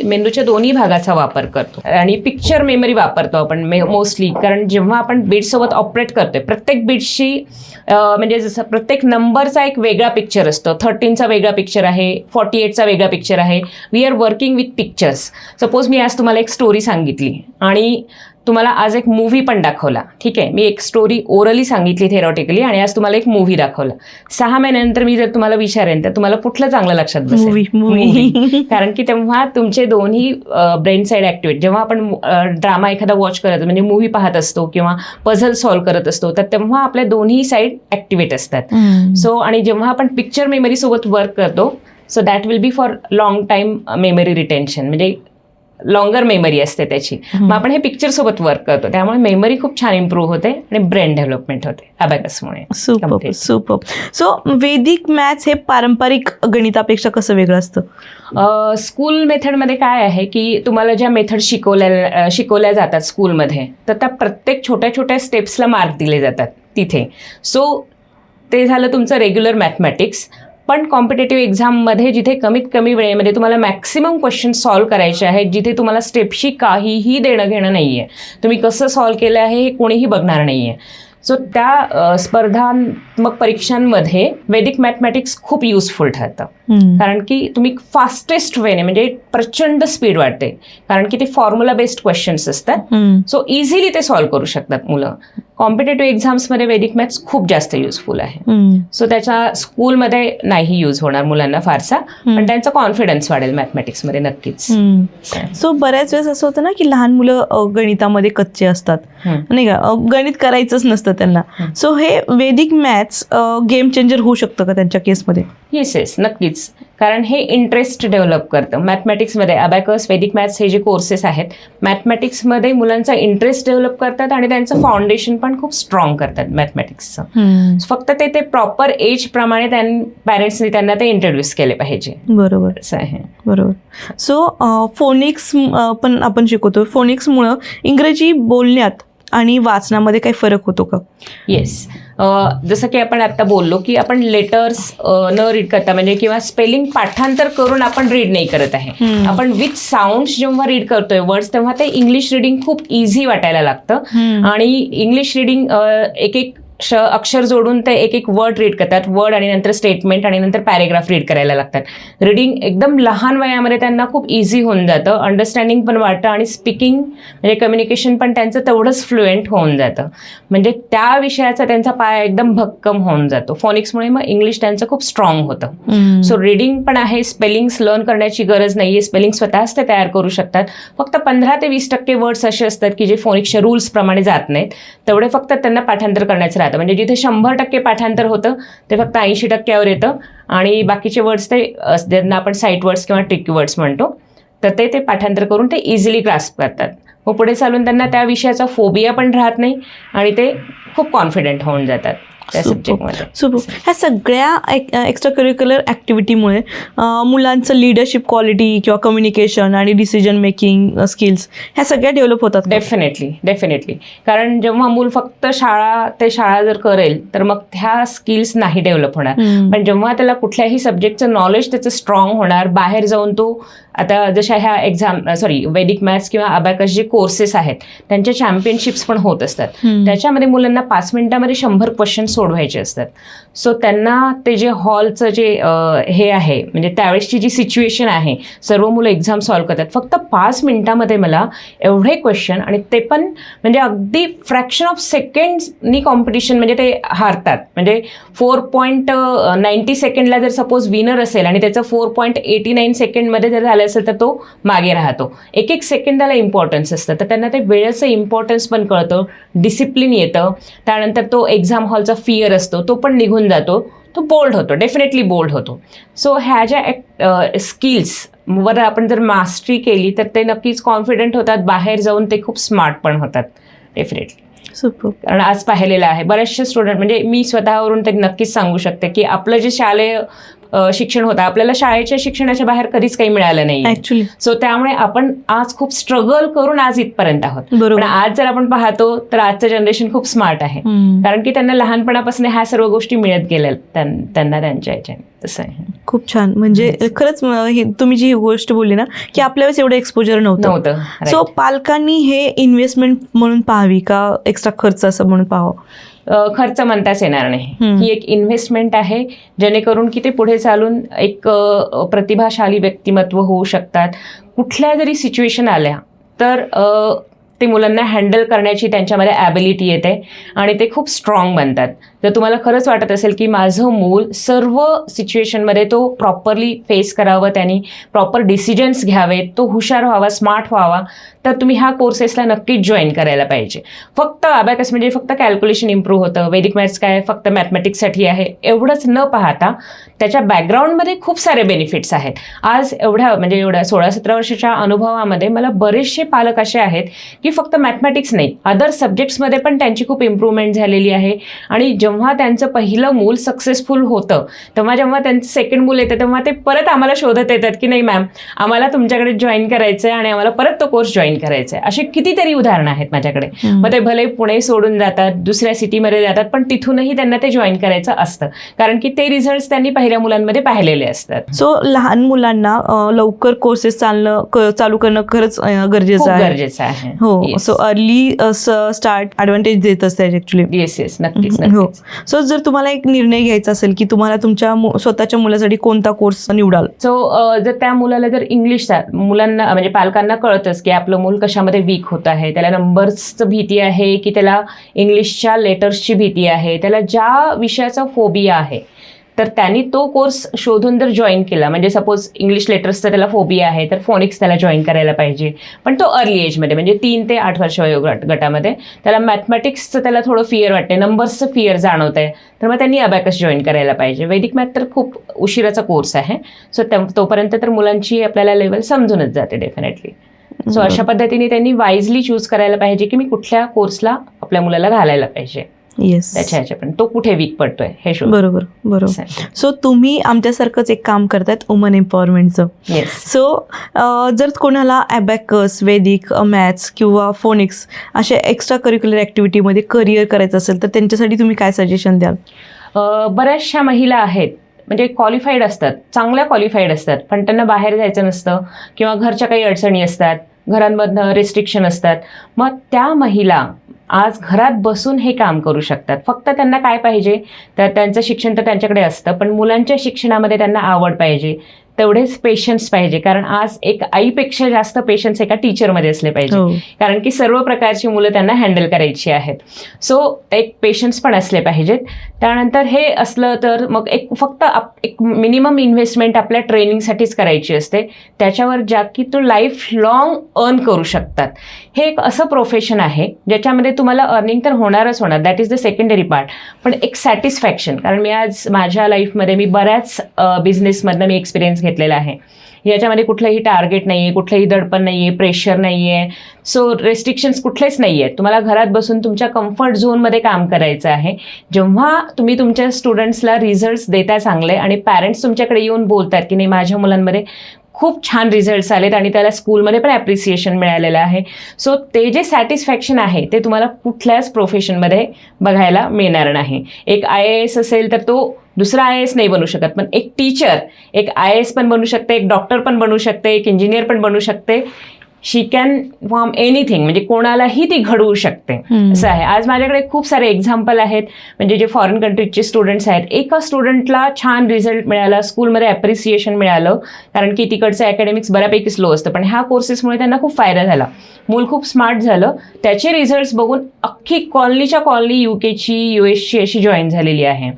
मेंदूच्या दोन्ही भागाचा वापर करतो आणि पिक्चर मेमरी वापरतो आपण मोस्टली, कारण जेव्हा आपण बीट्ससोबत ऑपरेट करतोय प्रत्येक बीट्सची म्हणजे जसं प्रत्येक नंबरचा एक वेगळा पिक्चर असतो. 13चा वेगळा पिक्चर आहे, 48चा वेगळा पिक्चर आहे. We are working with pictures. Suppose मी आज तुम्हाला एक स्टोरी सांगितली आणि तुम्हाला आज एक मूव्ही पण दाखवला, ठीक आहे, मी एक स्टोरी ओरली सांगितली थेरॉटिकली आणि आज तुम्हाला एक मूव्ही दाखवला. 6 महिन्यानंतर मी जर तुम्हाला विचारेन तर तुम्हाला कुठलं चांगलं लक्षात बसेल? मूव्ही. कारण की तेव्हा तुमचे दोन्ही ब्रेन साईड ॲक्टिव्हेट, जेव्हा आपण ड्रामा एखादा वॉच करत म्हणजे मूव्ही पाहत असतो किंवा पझल सॉल्व्ह करत असतो, तर तेव्हा आपल्या दोन्ही साईड ॲक्टिव्हेट असतात. सो आणि जेव्हा आपण पिक्चर मेमरीसोबत वर्क करतो, so that will be for long time memory retention, म्हणजे लॉंगर मेमरी असते त्याची. मग आपण हे पिक्चरसोबत वर्क करतो, त्यामुळे मेमरी खूप छान इम्प्रूव्ह होते आणि ब्रेन डेव्हलपमेंट होते अबॅकसमुळे. सुपर. सो वैदिक मॅथ्स हे पारंपरिक गणितापेक्षा कसं वेगळं असतं? स्कूल मेथडमध्ये काय आहे की तुम्हाला ज्या मेथड शिकवल्या जातात स्कूलमध्ये, तर त्या प्रत्येक छोट्या छोट्या स्टेप्सला मार्क दिले जातात तिथे. सो ते झालं तुमचं रेग्युलर मॅथमॅटिक्स. पण कॉम्पिटेटिव्ह एक्झाममध्ये जिथे कमीत कमी वेळेमध्ये तुम्हाला मॅक्सिमम क्वेश्चन सॉल्व्ह करायचे आहेत, जिथे तुम्हाला स्टेपशी काहीही देणं घेणं नाही आहे, तुम्ही कसं सॉल्व्ह केलं आहे हे कोणीही बघणार नाही आहे. सो त्या स्पर्धात्मक परीक्षांमध्ये वैदिक मॅथमॅटिक्स खूप युजफुल ठरतं, कारण की तुम्ही फास्टेस्ट वेने म्हणजे प्रचंड स्पीड वाढते, कारण की ते फॉर्म्युला बेस्ड क्वेश्चन्स असतात. सो इझिली ते सॉल्व्ह करू शकतात मुलं. कॉम्पिटेटिव्ह एक्झाम्समध्ये वैदिक मॅथ्स खूप जास्त युजफुल आहे. सो त्याच्या स्कूलमध्ये नाही यूज होणार मुलांना फारसा, पण त्यांचा कॉन्फिडन्स वाढेल मॅथमॅटिक्समध्ये नक्कीच. सो बऱ्याच वेळेस असं होतं ना की लहान मुलं गणितामध्ये कच्चे असतात, नाही का, गणित करायचंच नसतं त्यांना. सो हे वैदिक मॅथ्स गेम चेंजर होऊ शकतं का त्यांच्या केसमध्ये? येस नक्कीच, कारण हे इंटरेस्ट डेव्हलप करतं. मॅथमॅटिक्समध्ये अबॅकस, वैदिक मॅथ्स हे जे कोर्सेस आहेत मॅथमॅटिक्समध्ये मुलांचा इंटरेस्ट डेव्हलप करतात आणि त्यांचं फाउंडेशन पण खूप स्ट्रॉंग करतात मॅथमॅटिक्सचं. फक्त ते प्रॉपर एज प्रमाणे पॅरेंट्सनी त्यांना ते इंट्रोड्यूस केले पाहिजे. बरोबर, असं आहे. बरोबर. सो फोनिक्स पण आपण शिकवतो. फोनिक्समुळं इंग्रजी बोलण्यात आणि वाचनामध्ये काही फरक होतो का? येस, जसं की आपण आता बोललो की आपण लेटर्स न रीड करता म्हणजे किंवा स्पेलिंग पाठांतर करून आपण रीड नाही करत आहे. आपण विथ साऊंड्स जेव्हा रीड करतोय वर्ड्स, तेव्हा ते इंग्लिश रीडिंग खूप इझी वाटायला लागतं. आणि इंग्लिश रीडिंग एक एक अक्षर जोडून ते एक एक वर्ड रीड करतात, वर्ड आणि नंतर स्टेटमेंट आणि नंतर पॅरेग्राफ रीड करायला लागतात. रीडिंग एकदम लहान वयामध्ये त्यांना खूप इझी होऊन जातं, अंडरस्टँडिंग पण वाटतं आणि स्पीकिंग म्हणजे कम्युनिकेशन पण त्यांचं तेवढंच फ्लुएंट होऊन जातं. म्हणजे त्या विषयाचा त्यांचा पाया एकदम भक्कम होऊन जातो. फोनिक्समुळे मग इंग्लिश त्यांचं खूप स्ट्रॉंग होतं. सो रीडिंग पण आहे, स्पेलिंग्स लर्न करण्याची गरज नाही आहे, स्पेलिंग स्वतःच ते तयार करू शकतात. फक्त 15 ते 20% वर्ड्स असे असतात की जे फोनिक्सच्या रूल्सप्रमाणे जात नाहीत, तेवढे फक्त त्यांना पाठांतर करण्याचं राहतं. म्हणजे जिथे 100% पाठांतर होतं ते फक्त 80% येतं आणि बाकीचे वर्ड्स ते ज्यांना आपण साईट वर्ड्स किंवा ट्रिकी वर्ड्स म्हणतो, तर ते पाठांतर करून ते इझिली ग्रास्प करतात. मग पुढे चालून त्यांना त्या विषयाचा फोबिया पण राहत नाही आणि ते खूप कॉन्फिडंट होऊन जातात त्या सब्जेक्टमध्ये. ह्या सगळ्या एक्स्ट्रा करिक्युलर ॲक्टिव्हिटीमुळे मुलांचं लिडरशिप क्वालिटी किंवा कम्युनिकेशन आणि डिसिजन मेकिंग स्किल्स ह्या सगळ्या डेव्हलप होतात. डेफिनेटली. कारण जेव्हा मूल फक्त शाळा जर करेल तर मग ह्या स्किल्स नाही डेव्हलप होणार. पण जेव्हा त्याला कुठल्याही सब्जेक्टचं नॉलेज त्याचं स्ट्रॉंग होणार, बाहेर जाऊन तो आता जशा ह्या वैदिक मॅथ्स किंवा अबॅकस जे कोर्सेस आहेत त्यांच्या चॅम्पियनशिप्स पण होत असतात. त्याच्यामध्ये मुलांना 5 मिनिटामध्ये 100 क्वेश्चन सोडवायचे असतात. सो त्यांना ते जे हॉलचं जे हे आहे म्हणजे त्यावेळेसची जी सिच्युएशन आहे, सर्व मुलं एक्झाम सॉल्व्ह करतात, फक्त 5 मिनिटामध्ये मला एवढे क्वेश्चन, आणि ते पण म्हणजे अगदी फ्रॅक्शन ऑफ सेकंड्सनी कॉम्पिटिशन, म्हणजे ते हारतात. म्हणजे 4.90 सेकंडला जर सपोज विनर असेल आणि त्याचं 4.89 सेकंडमध्ये जर झालं असेल तर तो मागे राहतो. एक सेकंदाला इम्पॉर्टन्स असतं, तर त्यांना ते वेळेचं इम्पॉर्टन्स पण कळतं, डिसिप्लिन येतं. त्यानंतर तो एक्झाम हॉलचा फिअर असतो तो पण निघून जातो, तो बोल्ड होतो, डेफिनेटली बोल्ड होतो. सो ह्या ज्या स्किल्सवर आपण जर मास्टरी केली तर ते नक्कीच कॉन्फिडंट होतात, बाहेर जाऊन ते खूप स्मार्ट पण होतात डेफिनेटली. सुपर. कारण आज पाहिलेलं आहे बरेचसे स्टुडंट, म्हणजे मी स्वतःवरून ते नक्कीच सांगू शकते की आपलं जे शालेय शिक्षण होतं, आपल्याला शाळेच्या शिक्षणाच्या बाहेर कधीच काही मिळालं नाही ऍक्च्युली. सो त्यामुळे आपण आज खूप स्ट्रगल करून आज इथपर्यंत आहोत. पण आज जर आपण पाहतो तर आजचं जनरेशन खूप स्मार्ट आहे, कारण की त्यांना लहानपणापासून ह्या सर्व गोष्टी मिळत गेल्या त्यांना त्यांच्या ह्याच्याने. तसं आहे. खूप छान. म्हणजे खरंच तुम्ही जी गोष्ट बोलली ना की आपल्या वेळेस एवढं एक्सपोजर नव्हतं. सो पालकांनी हे इन्व्हेस्टमेंट म्हणून पाहावी का एक्स्ट्रा खर्च असं म्हणून पाहावं? खर्च म्हणताच येणार नाही. ही एक इन्व्हेस्टमेंट आहे, जेणेकरून की ते पुढे चालून एक प्रतिभाशाली व्यक्तिमत्व होऊ शकतात. कुठल्या जरी सिच्युएशन आल्या तर ते मुलांना हँडल करण्याची त्यांच्यामध्ये ॲबिलिटी येते आणि ते खूप स्ट्रॉंग बनतात. जर तुम्हाला खरंच वाटत असेल की माझं मूल सर्व सिच्युएशनमध्ये तो प्रॉपरली फेस करावं, त्यांनी प्रॉपर डिसिजन्स घ्यावेत, तो हुशार व्हावा, स्मार्ट व्हावा, तर तुम्ही ह्या कोर्सेसला नक्कीच जॉईन करायला पाहिजे. फक्त अबॅकस म्हणजे फक्त कॅल्क्युलेशन इम्प्रूव्ह होतं, वैदिक मॅथ्स काय फक्त मॅथमॅटिक्ससाठी आहे एवढंच न पाहता त्याच्या बॅकग्राऊंडमध्ये खूप सारे बेनिफिट्स आहेत. आज एवढ्या 16-17 वर्षाच्या अनुभवामध्ये मला बरेचसे पालक असे आहेत की फक्त मॅथमॅटिक्स नाही, अदर सब्जेक्ट्समध्ये पण त्यांची खूप इम्प्रूव्हमेंट झालेली आहे. आणि जेव्हा त्यांचं पहिलं मूल सक्सेसफुल होतं, तेव्हा जेव्हा त्यांचं सेकंड मूल येतं तेव्हा ते परत आम्हाला शोधत येतात की नाही मॅम, आम्हाला तुमच्याकडे जॉईन करायचं आहे आणि आम्हाला परत तो कोर्स जॉईन करायचं आहे. अशी कितीतरी उदाहरणं आहेत माझ्याकडे. मग ते भले पुणे सोडून जातात, दुसऱ्या सिटीमध्ये जातात, पण तिथूनही त्यांना ते जॉईन करायचं असतं, कारण की ते रिझल्ट्स त्यांनी पहिल्या दुसऱ्या मुलांमध्ये पाहिलेले असतात. सो लहान मुलांना लवकर कोर्सेस चालू करणं खरंच गरजेचं खूप आहे. गरजेचं आहे. हो. सो अर्ली स्टार्ट ॲडव्हान्टेज देत असते ॲक्च्युली. येस येस, नक्कीच हो. नक्कीच. सो जर तुम्हाला एक निर्णय घ्यायचा असेल की तुम्हाला तुमच्या स्वतःच्या मुलासाठी कोणता कोर्स निवडाल? सो जर त्या मुलाला जर इंग्लिशचा, मुलांना म्हणजे पालकांना कळतच की आपलं मूल कशामध्ये वीक होत आहे, त्याला नंबर्सचं भीती आहे की त्याला इंग्लिशच्या लेटर्सची भीती आहे, त्याला ज्या विषयाचा फोबिया आहे, तर त्यांनी तो कोर्स शोधून जर जॉईन केला, म्हणजे सपोज इंग्लिश लेटर्सचा त्याला फोबिया आहे तर फोनिक्स त्याला जॉईन करायला पाहिजे. पण तो अर्ली एजमध्ये म्हणजे 3 ते 8 वर्ष गटामध्ये त्याला मॅथमॅटिक्सचं त्याला थोडं फिअर वाटते, नंबर्सचं फिअर जाणवत आहे, तर मग त्यांनी अबॅकस जॉईन करायला पाहिजे. वैदिक मॅथ तर खूप उशिराचा कोर्स आहे. सो तोपर्यंत तर मुलांची आपल्याला लेवल समजूनच जाते डेफिनेटली. सो अशा पद्धतीने त्यांनी वाईजली चूज करायला पाहिजे की मी कुठल्या कोर्सला आपल्या मुलाला घालायला पाहिजे. येस. त्याच्या ह्याच्यापर्यंत तो कुठे वीक पडतोय हे शोध. बरोबर. सो तुम्ही आमच्यासारखंच एक काम करतायत वुमन एम्पॉवरमेंटचं. येस. सो जर कोणाला ॲबॅकस, वैदिक मॅथ्स किंवा फोनिक्स अशा एक्स्ट्रा करिक्युलर ॲक्टिव्हिटीमध्ये करिअर करायचं असेल तर त्यांच्यासाठी तुम्ही काय सजेशन द्याल? बऱ्याचशा महिला आहेत म्हणजे क्वालिफाईड असतात, चांगल्या क्वालिफाईड असतात, पण त्यांना बाहेर जायचं नसतं किंवा घरच्या काही अडचणी असतात, घरांमधनं रिस्ट्रिक्शन असतात. मग त्या महिला आज घरात बसून हे काम करू शकतात. फक्त त्यांना काय पाहिजे, तर त्यांचं शिक्षण तर त्यांच्याकडे असतं, पण मुलांच्या शिक्षणामध्ये त्यांना आवड पाहिजे, तेवढेच पेशन्स पाहिजे. कारण आज एक आईपेक्षा जास्त पेशन्स एका टीचरमध्ये असले पाहिजे. कारण की सर्व प्रकारची मुलं त्यांना हँडल करायची आहेत. सो एक पेशन्स पण असले पाहिजेत. त्यानंतर हे असलं तर मग फक्त एक मिनिमम इन्व्हेस्टमेंट आपल्या ट्रेनिंगसाठीच करायची असते, त्याच्यावर ज्या की तो लाईफ लॉंग अर्न करू शकतात. हे एक असं प्रोफेशन आहे ज्याच्यामध्ये तुम्हाला अर्निंग तर होणारच होणार, that is the secondary part, पण एक सॅटिस्फॅक्शन. कारण मी आज माझ्या लाईफमध्ये मी बऱ्याच बिझनेसमधनं मी एक्सपिरियन्स घेतलेला आहे. याच्यामध्ये कुठलंही टार्गेट नाही आहे, कुठलंही दडपण नाही आहे, प्रेशर नाही आहे, सो रेस्ट्रिक्शन्स कुठलेच नाही आहेत. तुम्हाला घरात बसून तुमच्या कम्फर्ट झोनमध्ये काम करायचं आहे. जेव्हा तुम्ही तुमच्या स्टुडंट्सला रिझल्ट्स देता चांगले आणि पॅरेंट्स तुमच्याकडे येऊन बोलतात की नाही माझ्या मुलांमध्ये खूप छान रिझल्ट्स आलेत आणि त्याला स्कूलमध्ये पण ॲप्रिसिएशन मिळालेलं आहे, सो ते जे सॅटिस्फॅक्शन आहे ते तुम्हाला कुठल्याच प्रोफेशनमध्ये बघायला मिळणार नाही. एक IAS असेल तर तो दुसरा IAS नाही बनू शकत, पण एक टीचर एक IAS पण बनू शकते, एक डॉक्टर पण बनू शकते, एक इंजिनियर पण बनू शकते. शी कॅन फॉर्म एनिथिंग, म्हणजे कोणालाही ती घडवू शकते असं आहे. आज माझ्याकडे खूप सारे एक्झाम्पल आहेत, म्हणजे जे फॉरेन कंट्रीजचे स्टुडंट्स आहेत. एका स्टुडंटला छान रिझल्ट मिळाला, स्कूलमध्ये ॲप्रिसिएशन मिळालं, कारण की तिकडचं अकॅडमिक्स बऱ्यापैकी स्लो असतं, पण ह्या कोर्सेसमुळे त्यांना खूप फायदा झाला. मूल खूप स्मार्ट झालं, त्याचे रिझल्ट्स बघून अख्खी कॉलनीच्या कॉलनी UKची US अशी जॉईन झालेली आहे.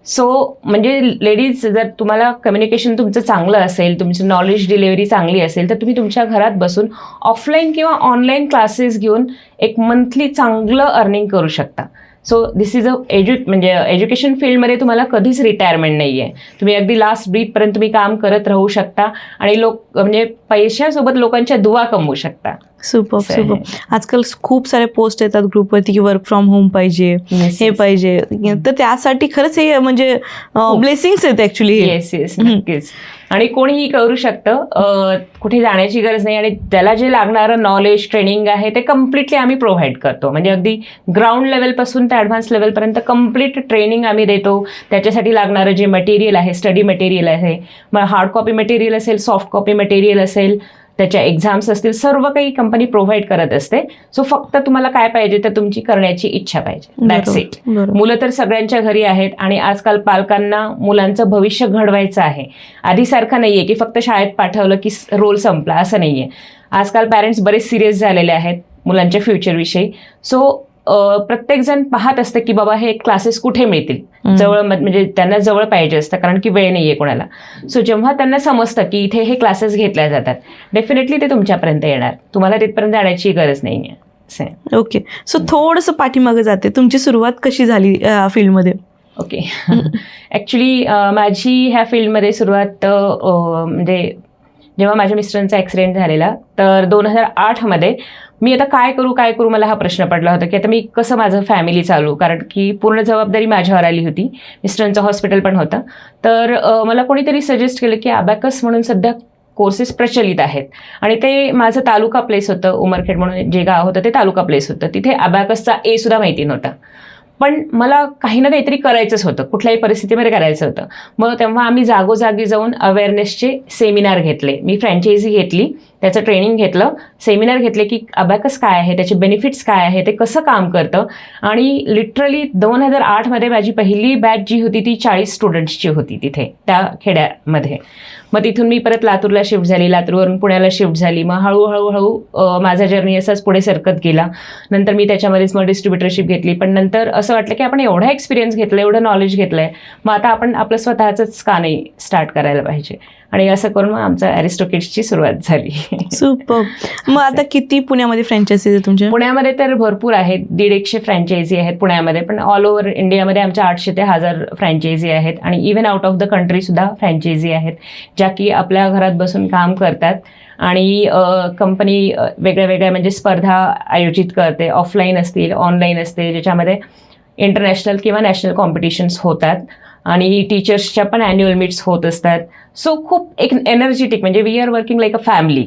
सो म्हणजे लेडीज, जर तुम्हाला कम्युनिकेशन तुमचं चांगलं असेल, तुमचं नॉलेज डिलिव्हरी चांगली असेल, तर तुम्ही तुमच्या घरात बसून ऑफलाईन किंवा ऑनलाईन क्लासेस घेऊन एक मंथली चांगलं अर्निंग करू शकता. सो दिस इज म्हणजे एज्युकेशन फील्डमध्ये तुम्हाला कधीच रिटायरमेंट नाही आहे. तुम्ही अगदी लास्ट ब्रीथपर्यंत तुम्ही काम करत राहू शकता आणि म्हणजे पैशासोबत लोकांच्या दुवा कमवू शकता. सुपर. आजकाल खूप सारे पोस्ट येतात ग्रुपवरती की वर्क फ्रॉम होम पाहिजे, हे पाहिजे, तर त्यासाठी खरंच हे म्हणजे ब्लेसिंग्स आहेत ॲक्च्युली. येस नक्कीच. आणि कोणीही करू शकतं, कुठे जाण्याची गरज नाही. आणि त्याला जे लागणारं नॉलेज ट्रेनिंग आहे ते कम्प्लिटली आम्ही प्रोव्हाइड करतो. म्हणजे अगदी ग्राउंड लेवलपासून ते ॲडव्हान्स लेवलपर्यंत कम्प्लीट ट्रेनिंग आम्ही देतो. त्याच्यासाठी लागणारं जे मटेरियल आहे, स्टडी मटेरियल आहे, मग हार्ड कॉपी मटेरियल असेल, सॉफ्ट कॉपी मटेरियल असेल, त्याच्या एक्झाम्स असतील, सर्व काही कंपनी प्रोव्हाइड करत असते. सो फक्त तुम्हाला काय पाहिजे तर तुमची करण्याची इच्छा पाहिजे, दॅट्स इट. मुलं तर सगळ्यांच्या घरी आहेत आणि आजकाल पालकांना मुलांचं भविष्य घडवायचं आहे. आधीसारखं नाही आहे की फक्त शाळेत पाठवलं की रोल संपला, असं नाही आहे. आजकाल पॅरेंट्स बरेच सिरियस झालेले आहेत मुलांच्या फ्युचरविषयी. सो प्रत्येकजण पाहत असतं की बाबा हे क्लासेस कुठे मिळतील, जवळ, म्हणजे त्यांना जवळ पाहिजे असतं, कारण की वेळ नाही आहे कोणाला. सो जेव्हा त्यांना समजतं की इथे हे क्लासेस घेतल्या जातात, डेफिनेटली ते तुमच्यापर्यंत येणार. तुम्हाला तिथपर्यंत जाण्याची गरज नाही आहे. ओके. सो थोडंसं पाठीमागे जाते, तुमची सुरुवात कशी झाली फील्डमध्ये? ओके. ॲक्च्युली माझी ह्या फील्डमध्ये सुरुवात म्हणजे जेव्हा माझ्या मिस्टरांचा ॲक्सिडेंट झालेला, तर 2008मध्ये मी आता काय करू मला हा प्रश्न पडला होता की आता मी कसं माझं फॅमिली चालू, कारण की पूर्ण जबाबदारी माझ्यावर आली होती. मिस्टरांचं हॉस्पिटल पण होतं. तर मला कोणीतरी सजेस्ट केलं की अबॅकस म्हणून सध्या कोर्सेस प्रचलित आहेत आणि ते माझं तालुका प्लेस होतं, उमरखेड म्हणून जे गाव होतं ते तालुका प्लेस होतं. तिथे अबॅकसचा A सुद्धा माहिती नव्हता. पण मला काही ना काहीतरी करायचंच होतं, कुठल्याही परिस्थितीमध्ये करायचं होतं. मग तेव्हा आम्ही जागोजागी जाऊन अवेअरनेसचे सेमिनार घेतले. मी फ्रँचायझी घेतली, त्याचं ट्रेनिंग घेतलं, सेमिनार घेतले की अबॅकस काय आहे, त्याचे बेनिफिट्स काय आहे, ते कसं काम करतं. आणि लिटरली 2008मध्ये माझी पहिली बॅच जी होती ती 40 स्टुडंट्सची होती तिथे त्या खेड्यामध्ये. मग तिथून मी परत लातूरला शिफ्ट झाली, लातूरवरून पुण्याला शिफ्ट झाली. मग हळूहळू माझा जर्नी असाच पुढे सरकत गेला. नंतर मी त्याच्यामध्येच मग डिस्ट्रीब्युटरशिप घेतली. पण नंतर असं वाटलं की आपण एवढा एक्सपिरियन्स घेतला, एवढं नॉलेज घेतलं आहे, मग आता आपण आपलं स्वतःचंच का नाही स्टार्ट करायला पाहिजे. आणि असं करून मग आमचं ॲरिस्टोकिड्सची सुरुवात झाली. सुपर. मग आता किती पुण्यामध्ये फ्रँचायझी आहे तुमच्या? पुण्यामध्ये तर भरपूर आहेत, 150 फ्रँचायझी आहेत पुण्यामध्ये. पण ऑल ओव्हर इंडियामध्ये आमच्या 800 ते 1000 फ्रँचायझी आहेत. आणि इव्हन आउट ऑफ द कंट्रीसुद्धा फ्रँचायझी आहेत, ज्या की आपल्या घरात बसून काम करतात. आणि कंपनी वेगळ्या वेगळ्या म्हणजे स्पर्धा आयोजित करते, ऑफलाईन असतील, ऑनलाईन असते, ज्याच्यामध्ये इंटरनॅशनल किंवा नॅशनल कॉम्पिटिशन्स होतात. आणि टीचर्सच्या पण ॲन्युअल मीट्स होत असतात. सो खूप एक एनर्जेटिक, म्हणजे we are working like a family.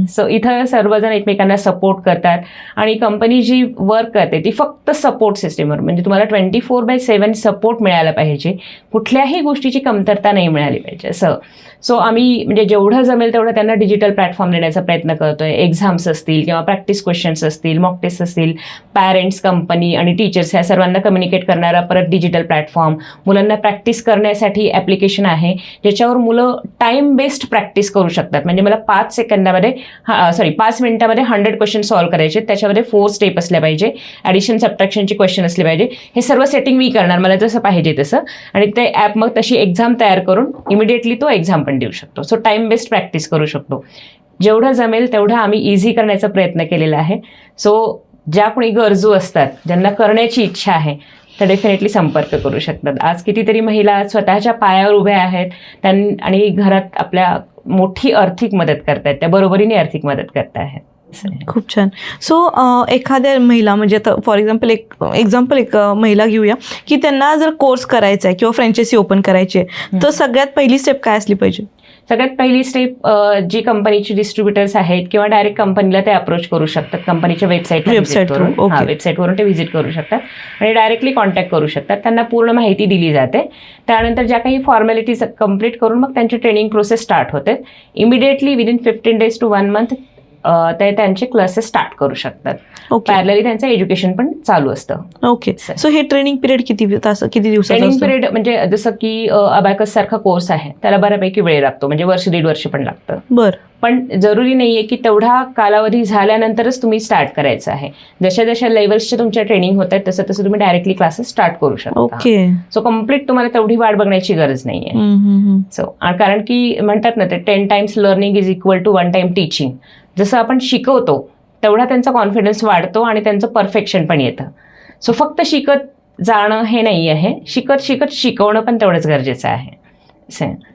So इथं सर्वजण एकमेकांना सपोर्ट करतात. आणि कंपनी जी वर्क करते ती फक्त सपोर्ट सिस्टीमवर, म्हणजे तुम्हाला 24/7 सपोर्ट मिळायला पाहिजे, कुठल्याही गोष्टीची कमतरता नाही मिळाली पाहिजे असं. सो आम्ही म्हणजे जेवढं जमेल तेवढं त्यांना डिजिटल प्लॅटफॉर्म देण्याचा प्रयत्न करतोय. एक्झाम्स असतील किंवा प्रॅक्टिस क्वेश्चन्स असतील, मॉक टेस्ट असतील, पॅरेंट्स, कंपनी आणि टीचर्स ह्या सर्वांना कम्युनिकेट करणारा परत डिजिटल प्लॅटफॉर्म. मुलांना प्रॅक्टिस करण्यासाठी ॲप्लिकेशन आहे, ज्याच्यावर मुलं टाईम बेस्ड प्रॅक्टिस करू शकतात. म्हणजे मला 5 मिनिटामध्ये 100 क्वेश्चन सॉल्व्ह करायचे, त्याच्यामध्ये 4 स्टेप असल्या पाहिजे, ॲडिशन सबट्रॅक्शनचे क्वेश्चन असले पाहिजे. हे सर्व सेटिंग मी करणार, मला जसं पाहिजे तसं. आणि ते ॲप मग तशी एक्झाम तयार करून इमिडिएटली तो एक्झाम पण देऊ शकतो. सो टाईम बेस्ड प्रॅक्टिस करू शकतो. जेवढं जमेल तेवढं आम्ही इझी करण्याचा प्रयत्न केलेला आहे. सो ज्या कोणी गरजू असतात, ज्यांना करण्याची इच्छा आहे, तर डेफिनेटली संपर्क करू शकतात. आज कितीतरी महिला स्वतःच्या पायावर उभ्या आहेत आणि घरात आपल्या मोठी आर्थिक मदत करतायत, त्या बरोबरीने आर्थिक मदत करत आहेत. खूप छान. सो एखाद्या महिला, म्हणजे आता फॉर एक्झाम्पल एक महिला घेऊया की त्यांना जर कोर्स करायचा आहे किंवा फ्रँचायझी ओपन करायची आहे, तर सगळ्यात पहिली स्टेप काय असली पाहिजे? सगळ्यात पहिली स्टेप, जी कंपनीची डिस्ट्रीब्युटर्स आहेत किंवा डायरेक्ट कंपनीला ते अप्रोच करू शकतात. कंपनीच्या वेबसाईटवरून ते व्हिजिट करू शकतात आणि डायरेक्टली कॉन्टॅक्ट करू शकतात. त्यांना पूर्ण माहिती दिली जाते. त्यानंतर ज्या काही फॉर्मॅलिटीज कंप्लीट करून मग त्यांची ट्रेनिंग प्रोसेस स्टार्ट होते. Immediately within 15 days to 1 month ते त्यांचे क्लासेस स्टार्ट करू शकतात. पॅरलली त्यांचं एज्युकेशन पण चालू असतं. ओके. सो हे ट्रेनिंग पिरियड किती दिवसाचं? ट्रेनिंग पिरियड म्हणजे जसं की अबॅकस सारखा कोर्स आहे, त्याला बऱ्यापैकी वेळ लागतो, म्हणजे 1-1.5 वर्ष पण लागतं. बरं. पण जरुरी नाहीये की तेवढा कालावधी झाल्यानंतरच तुम्ही स्टार्ट करायचं आहे. जशा जशा लेवल्सच्या तुमच्या ट्रेनिंग होत आहेत तसं तसं तुम्ही डायरेक्टली क्लासेस स्टार्ट करू शकता. ओके. सो कम्प्लीट तुम्हाला तेवढी वाट बघण्याची गरज नाहीये. सो कारण की म्हणतात ना, ते 10 times learning is equal to 1 time teaching. जसं आपण शिकवतो तेवढा त्यांचा कॉन्फिडन्स वाढतो आणि त्यांचं परफेक्शन पण येतं. सो फक्त शिकत जाणं हे नाही आहे, शिकत शिकवणं पण तेवढंच गरजेचं आहे.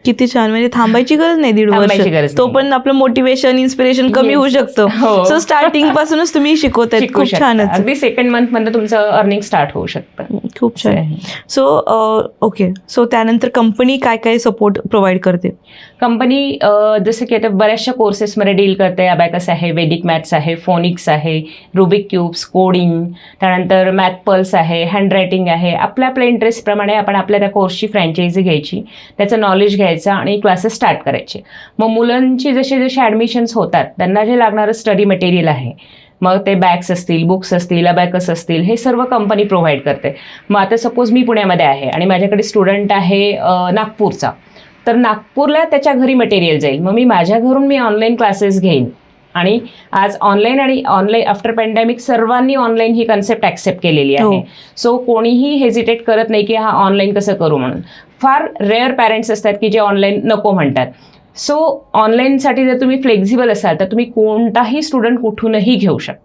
किती छान. म्हणजे थांबायची गरज नाही 1.5 वर्ष. तो पण आपलं मोटिवेशन, इन्स्पिरेशन कमी होऊ शकतं. सो स्टार्टिंग पासूनच तुम्ही शिकवताय. खूप छान. अगदी सेकंड मंथ मध्ये तुमचं अर्निंग स्टार्ट होऊ शकतं. खूप छान. So okay. सो त्यानंतर कंपनी काय काय सपोर्ट प्रोव्हाइड करते? कंपनी जसं की आता बऱ्याचशा कोर्सेसमध्ये डील करते. अबॅकस आहे, वेदिक मॅथ्स आहे, फोनिक्स आहे, रुबिक क्यूब्स, कोडिंग, त्यानंतर मॅथ पल्स आहे, हँडरायटिंग आहे. आपल्या इंटरेस्टप्रमाणे आपण आपल्या त्या कोर्सची फ्रँचायझी घ्यायची, त्याचं नॉलेज घ्यायचं आणि क्लासेस स्टार्ट करायचे. मग मुलांची जसे जसे ॲडमिशन्स होतात त्यांना जे लागणारं स्टडी मटेरियल आहे, मग ते बॅग्स असतील, बुक्स असतील, अबॅकस असतील, हे सर्व कंपनी प्रोव्हाइड करते. मग आता सपोज मी पुण्यामध्ये आहे आणि माझ्याकडे स्टुडंट आहे नागपूरचा, तर नागपूरला त्याच्या घरी मटेरियल जाईल. मग मी माझ्या घरून ऑनलाईन क्लासेस घेईन. आणि आज ऑनलाईन आणि ऑनलाईन आफ्टर पॅन्डेमिक सर्वांनी ऑनलाईन ही कन्सेप्ट ॲक्सेप्ट केलेली आहे. सो कोणीही हेजिटेट करत नाही की हा ऑनलाईन कसं करू म्हणून. फार रेअर पॅरेंट्स असतात की जे ऑनलाईन नको म्हणतात. सो ऑनलाईनसाठी जर तुम्ही फ्लेक्झिबल असाल तर तुम्ही कोणताही स्टुडंट कुठूनही घेऊ शकता.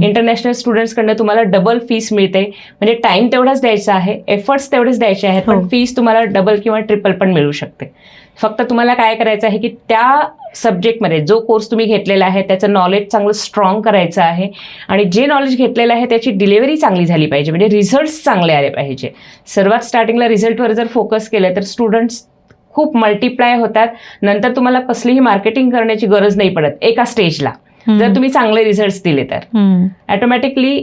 इंटरनॅशनल स्टुडंट्सकडनं तुम्हाला डबल फीस मिळते. म्हणजे टाइम तेवढाच द्यायचा आहे, एफर्ट्स तेवढेच द्यायचे आहेत, पण फीस तुम्हाला डबल किंवा ट्रिपल पण मिळू शकते. फक्त तुम्हाला काय करायचं आहे की त्या सब्जेक्टमध्ये जो कोर्स तुम्ही घेतलेला आहे त्याचं नॉलेज चांगलं स्ट्रॉंग करायचं आहे. आणि जे नॉलेज घेतलेलं आहे त्याची डिलिव्हरी चांगली झाली पाहिजे, म्हणजे रिझल्ट्स चांगले आले पाहिजे. सर्वात स्टार्टिंगला रिझल्टवर जर फोकस केलं तर स्टुडंट्स खूप मल्टिप्लाय होतात. नंतर तुम्हाला कसलीही मार्केटिंग करण्याची गरज नाही पडत एका स्टेजला. जर तुम्ही चांगले रिझल्ट्स दिले तर ऑटोमॅटिकली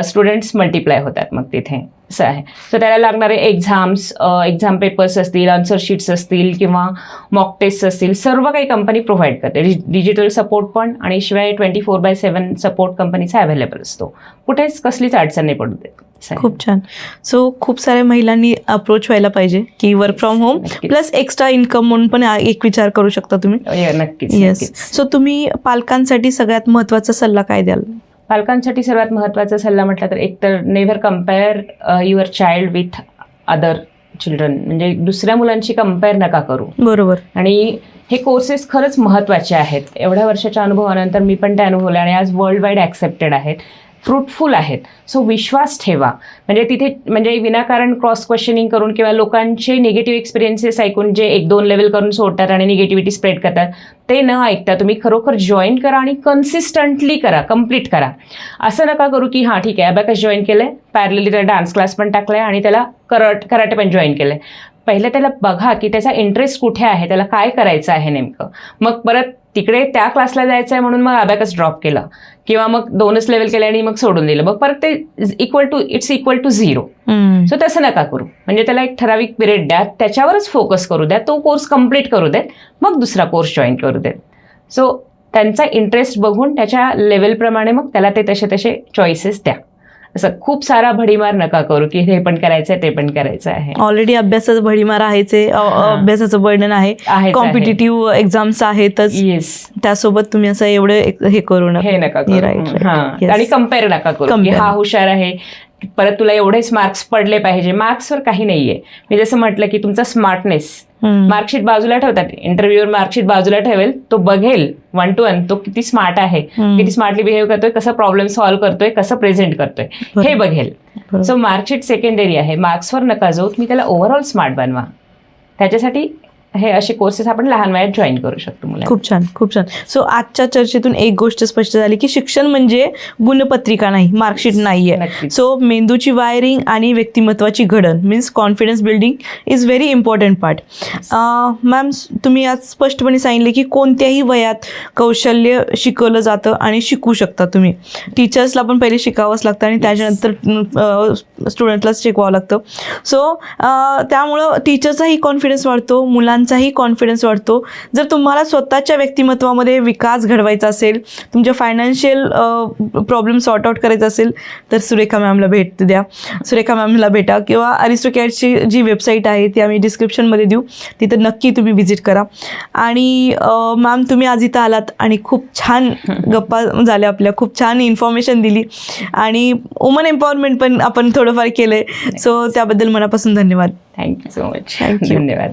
स्टुडंट्स मल्टिप्लाय होतात मग तिथे. असं आहे. सो त्याला लागणारे एक्झाम पेपर्स असतील, आन्सर शीट्स असतील किंवा मॉक टेस्ट असतील, सर्व काही कंपनी प्रोव्हाइड करते. डिजिटल सपोर्ट पण, आणि शिवाय 24/7 सपोर्ट कंपनीचा अवेलेबल असतो. कुठेच कसलीच अडचण नाही पडू देत. असं आहे. खूप छान. सो खूप साऱ्या महिलांनी अप्रोच व्हायला पाहिजे की वर्क फ्रॉम होम नक्कीच. प्लस एक्स्ट्रा इन्कम म्हणून पण एक विचार करू शकता तुम्ही. नक्कीच. येस. नक्कीच. सो तुम्ही पालकांसाठी सगळ्यात महत्त्वाचा सल्ला काय द्याल? पालकांसाठी सर्वात महत्त्वाचा सल्ला म्हटलं तर एक तर never compare your child with other children. म्हणजे दुसऱ्या मुलांशी कम्पेअर नका करू. बरोबर. आणि हे कोर्सेस खरंच महत्त्वाचे आहेत. एवढ्या वर्षाच्या अनुभवानंतर मी पण ते अनुभवले आणि आज वर्ल्ड वाईड ॲक्सेप्टेड आहेत, फ्रुटफुल आहेत. सो विश्वास ठेवा. म्हणजे तिथे म्हणजे विनाकारण क्रॉस क्वेश्चनिंग करून किंवा लोकांचे निगेटिव्ह एक्सपिरियन्सेस ऐकून जे 1-2 लेवल करून सोडतात आणि निगेटिव्हिटी स्प्रेड करतात, ते न ऐकता तुम्ही खरोखर जॉईन करा आणि कन्सिस्टंटली करा, कम्प्लीट करा. असं नका करू की हां ठीक आहे अबॅकस जॉईन केलं आहे, पॅरलली त्याला डान्स क्लास पण टाकला आहे आणि त्याला कराटे पण जॉईन केलं आहे. पहिलं त्याला बघा की त्याचा इंटरेस्ट कुठे आहे, त्याला काय करायचं आहे नेमकं. मग परत तिकडे त्या क्लासला जायचं आहे म्हणून मग अबॅकस ड्रॉप केलं किंवा मग 2च लेवल केले आणि मग सोडून दिलं. मग परत ते इट्स इक्वल टू 0. सो तसं नका करू. म्हणजे त्याला एक ठराविक पिरियड द्या, त्याच्यावरच फोकस करू द्या, तो कोर्स कम्प्लीट करू देत, मग दुसरा कोर्स जॉईन करू देत. सो त्यांचा इंटरेस्ट बघून त्याच्या लेवलप्रमाणे मग त्याला ते तसे चॉईसेस द्या. असं खूप सारा भडीमार नका करू की हे पण करायचं आहे ते पण करायचं आहे. ऑलरेडी अभ्यासाचं भडीमार आहेच आहे, अभ्यासाचं बर्डन आहे, कॉम्पिटिटिव्ह एक्झाम्स आहेतच. येस. त्यासोबत तुम्ही असं एवढं हे करू नका. हे नका करू. Right. हां. Yes. आणि कम्पेअर नका करू की Compare. हा हुशार आहे, परत तुला एवढेच मार्क्स पडले पाहिजे. मार्क्सवर काही नाहीये. मी जसं म्हटलं की तुमचा स्मार्टनेस, मार्कशीट बाजूला ठेवतात, इंटरव्ह्यूवर मार्कशीट बाजूला ठेवेल, तो बघेल 1 to 1 तो किती स्मार्ट आहे, किती स्मार्टली बिहेव करतोय, कसं प्रॉब्लेम सॉल्व्ह करतोय, कसं प्रेझेंट करतोय, हे बघेल. सो मार्कशीट सेकंडरी आहे, मार्क्सवर नका जाऊ, तुम्ही त्याला ओव्हरऑल स्मार्ट बनवा. त्याच्यासाठी हे असे कोर्सेस आपण लहान वयात जॉईन करू शकतो मुलांना. खूप छान, खूप छान. सो आजच्या चर्चेतून एक गोष्ट स्पष्ट झाली की शिक्षण म्हणजे गुणपत्रिका नाही, मार्कशीट नाहीये. नक्कीच. सो मेंदूची वायरिंग आणि व्यक्तिमत्वाची घडण means confidence building is very important part. Ma'am, तुम्ही आज स्पष्टपणे सांगितले की कोणत्याही वयात कौशल्य शिकवलं जातं आणि शिकू शकता तुम्ही. टीचर्सला पण पहिले शिकावंच लागतं आणि त्याच्यानंतर स्टुडंटलाच शिकवावं लागतं. सो त्यामुळं टीचरचाही कॉन्फिडन्स वाढतो, मुलांचाही कॉन्फिडन्स वाढतो. जर तुम्हाला स्वतःच्या व्यक्तिमत्वामध्ये विकास घडवायचा असेल, तुमच्या फायनान्शियल प्रॉब्लेम सॉर्ट आउट करायचा असेल तर सुरेखा मॅमला भेट द्या, सुरेखा मॅमला भेटा किंवा अरिस्टोकॅटची जी वेबसाईट आहे ती आम्ही डिस्क्रिप्शनमध्ये देऊ, तिथं नक्की तुम्ही व्हिजिट करा. आणि मॅम, तुम्ही आज इथं आलात आणि खूप छान गप्पा झाल्या आपल्या, खूप छान इन्फॉर्मेशन दिली आणि वुमन एम्पॉवरमेंट पण आपण थोडंफार केलं आहे. सो त्याबद्दल मनापासून धन्यवाद. Thank you so much. Thank you. धन्यवाद.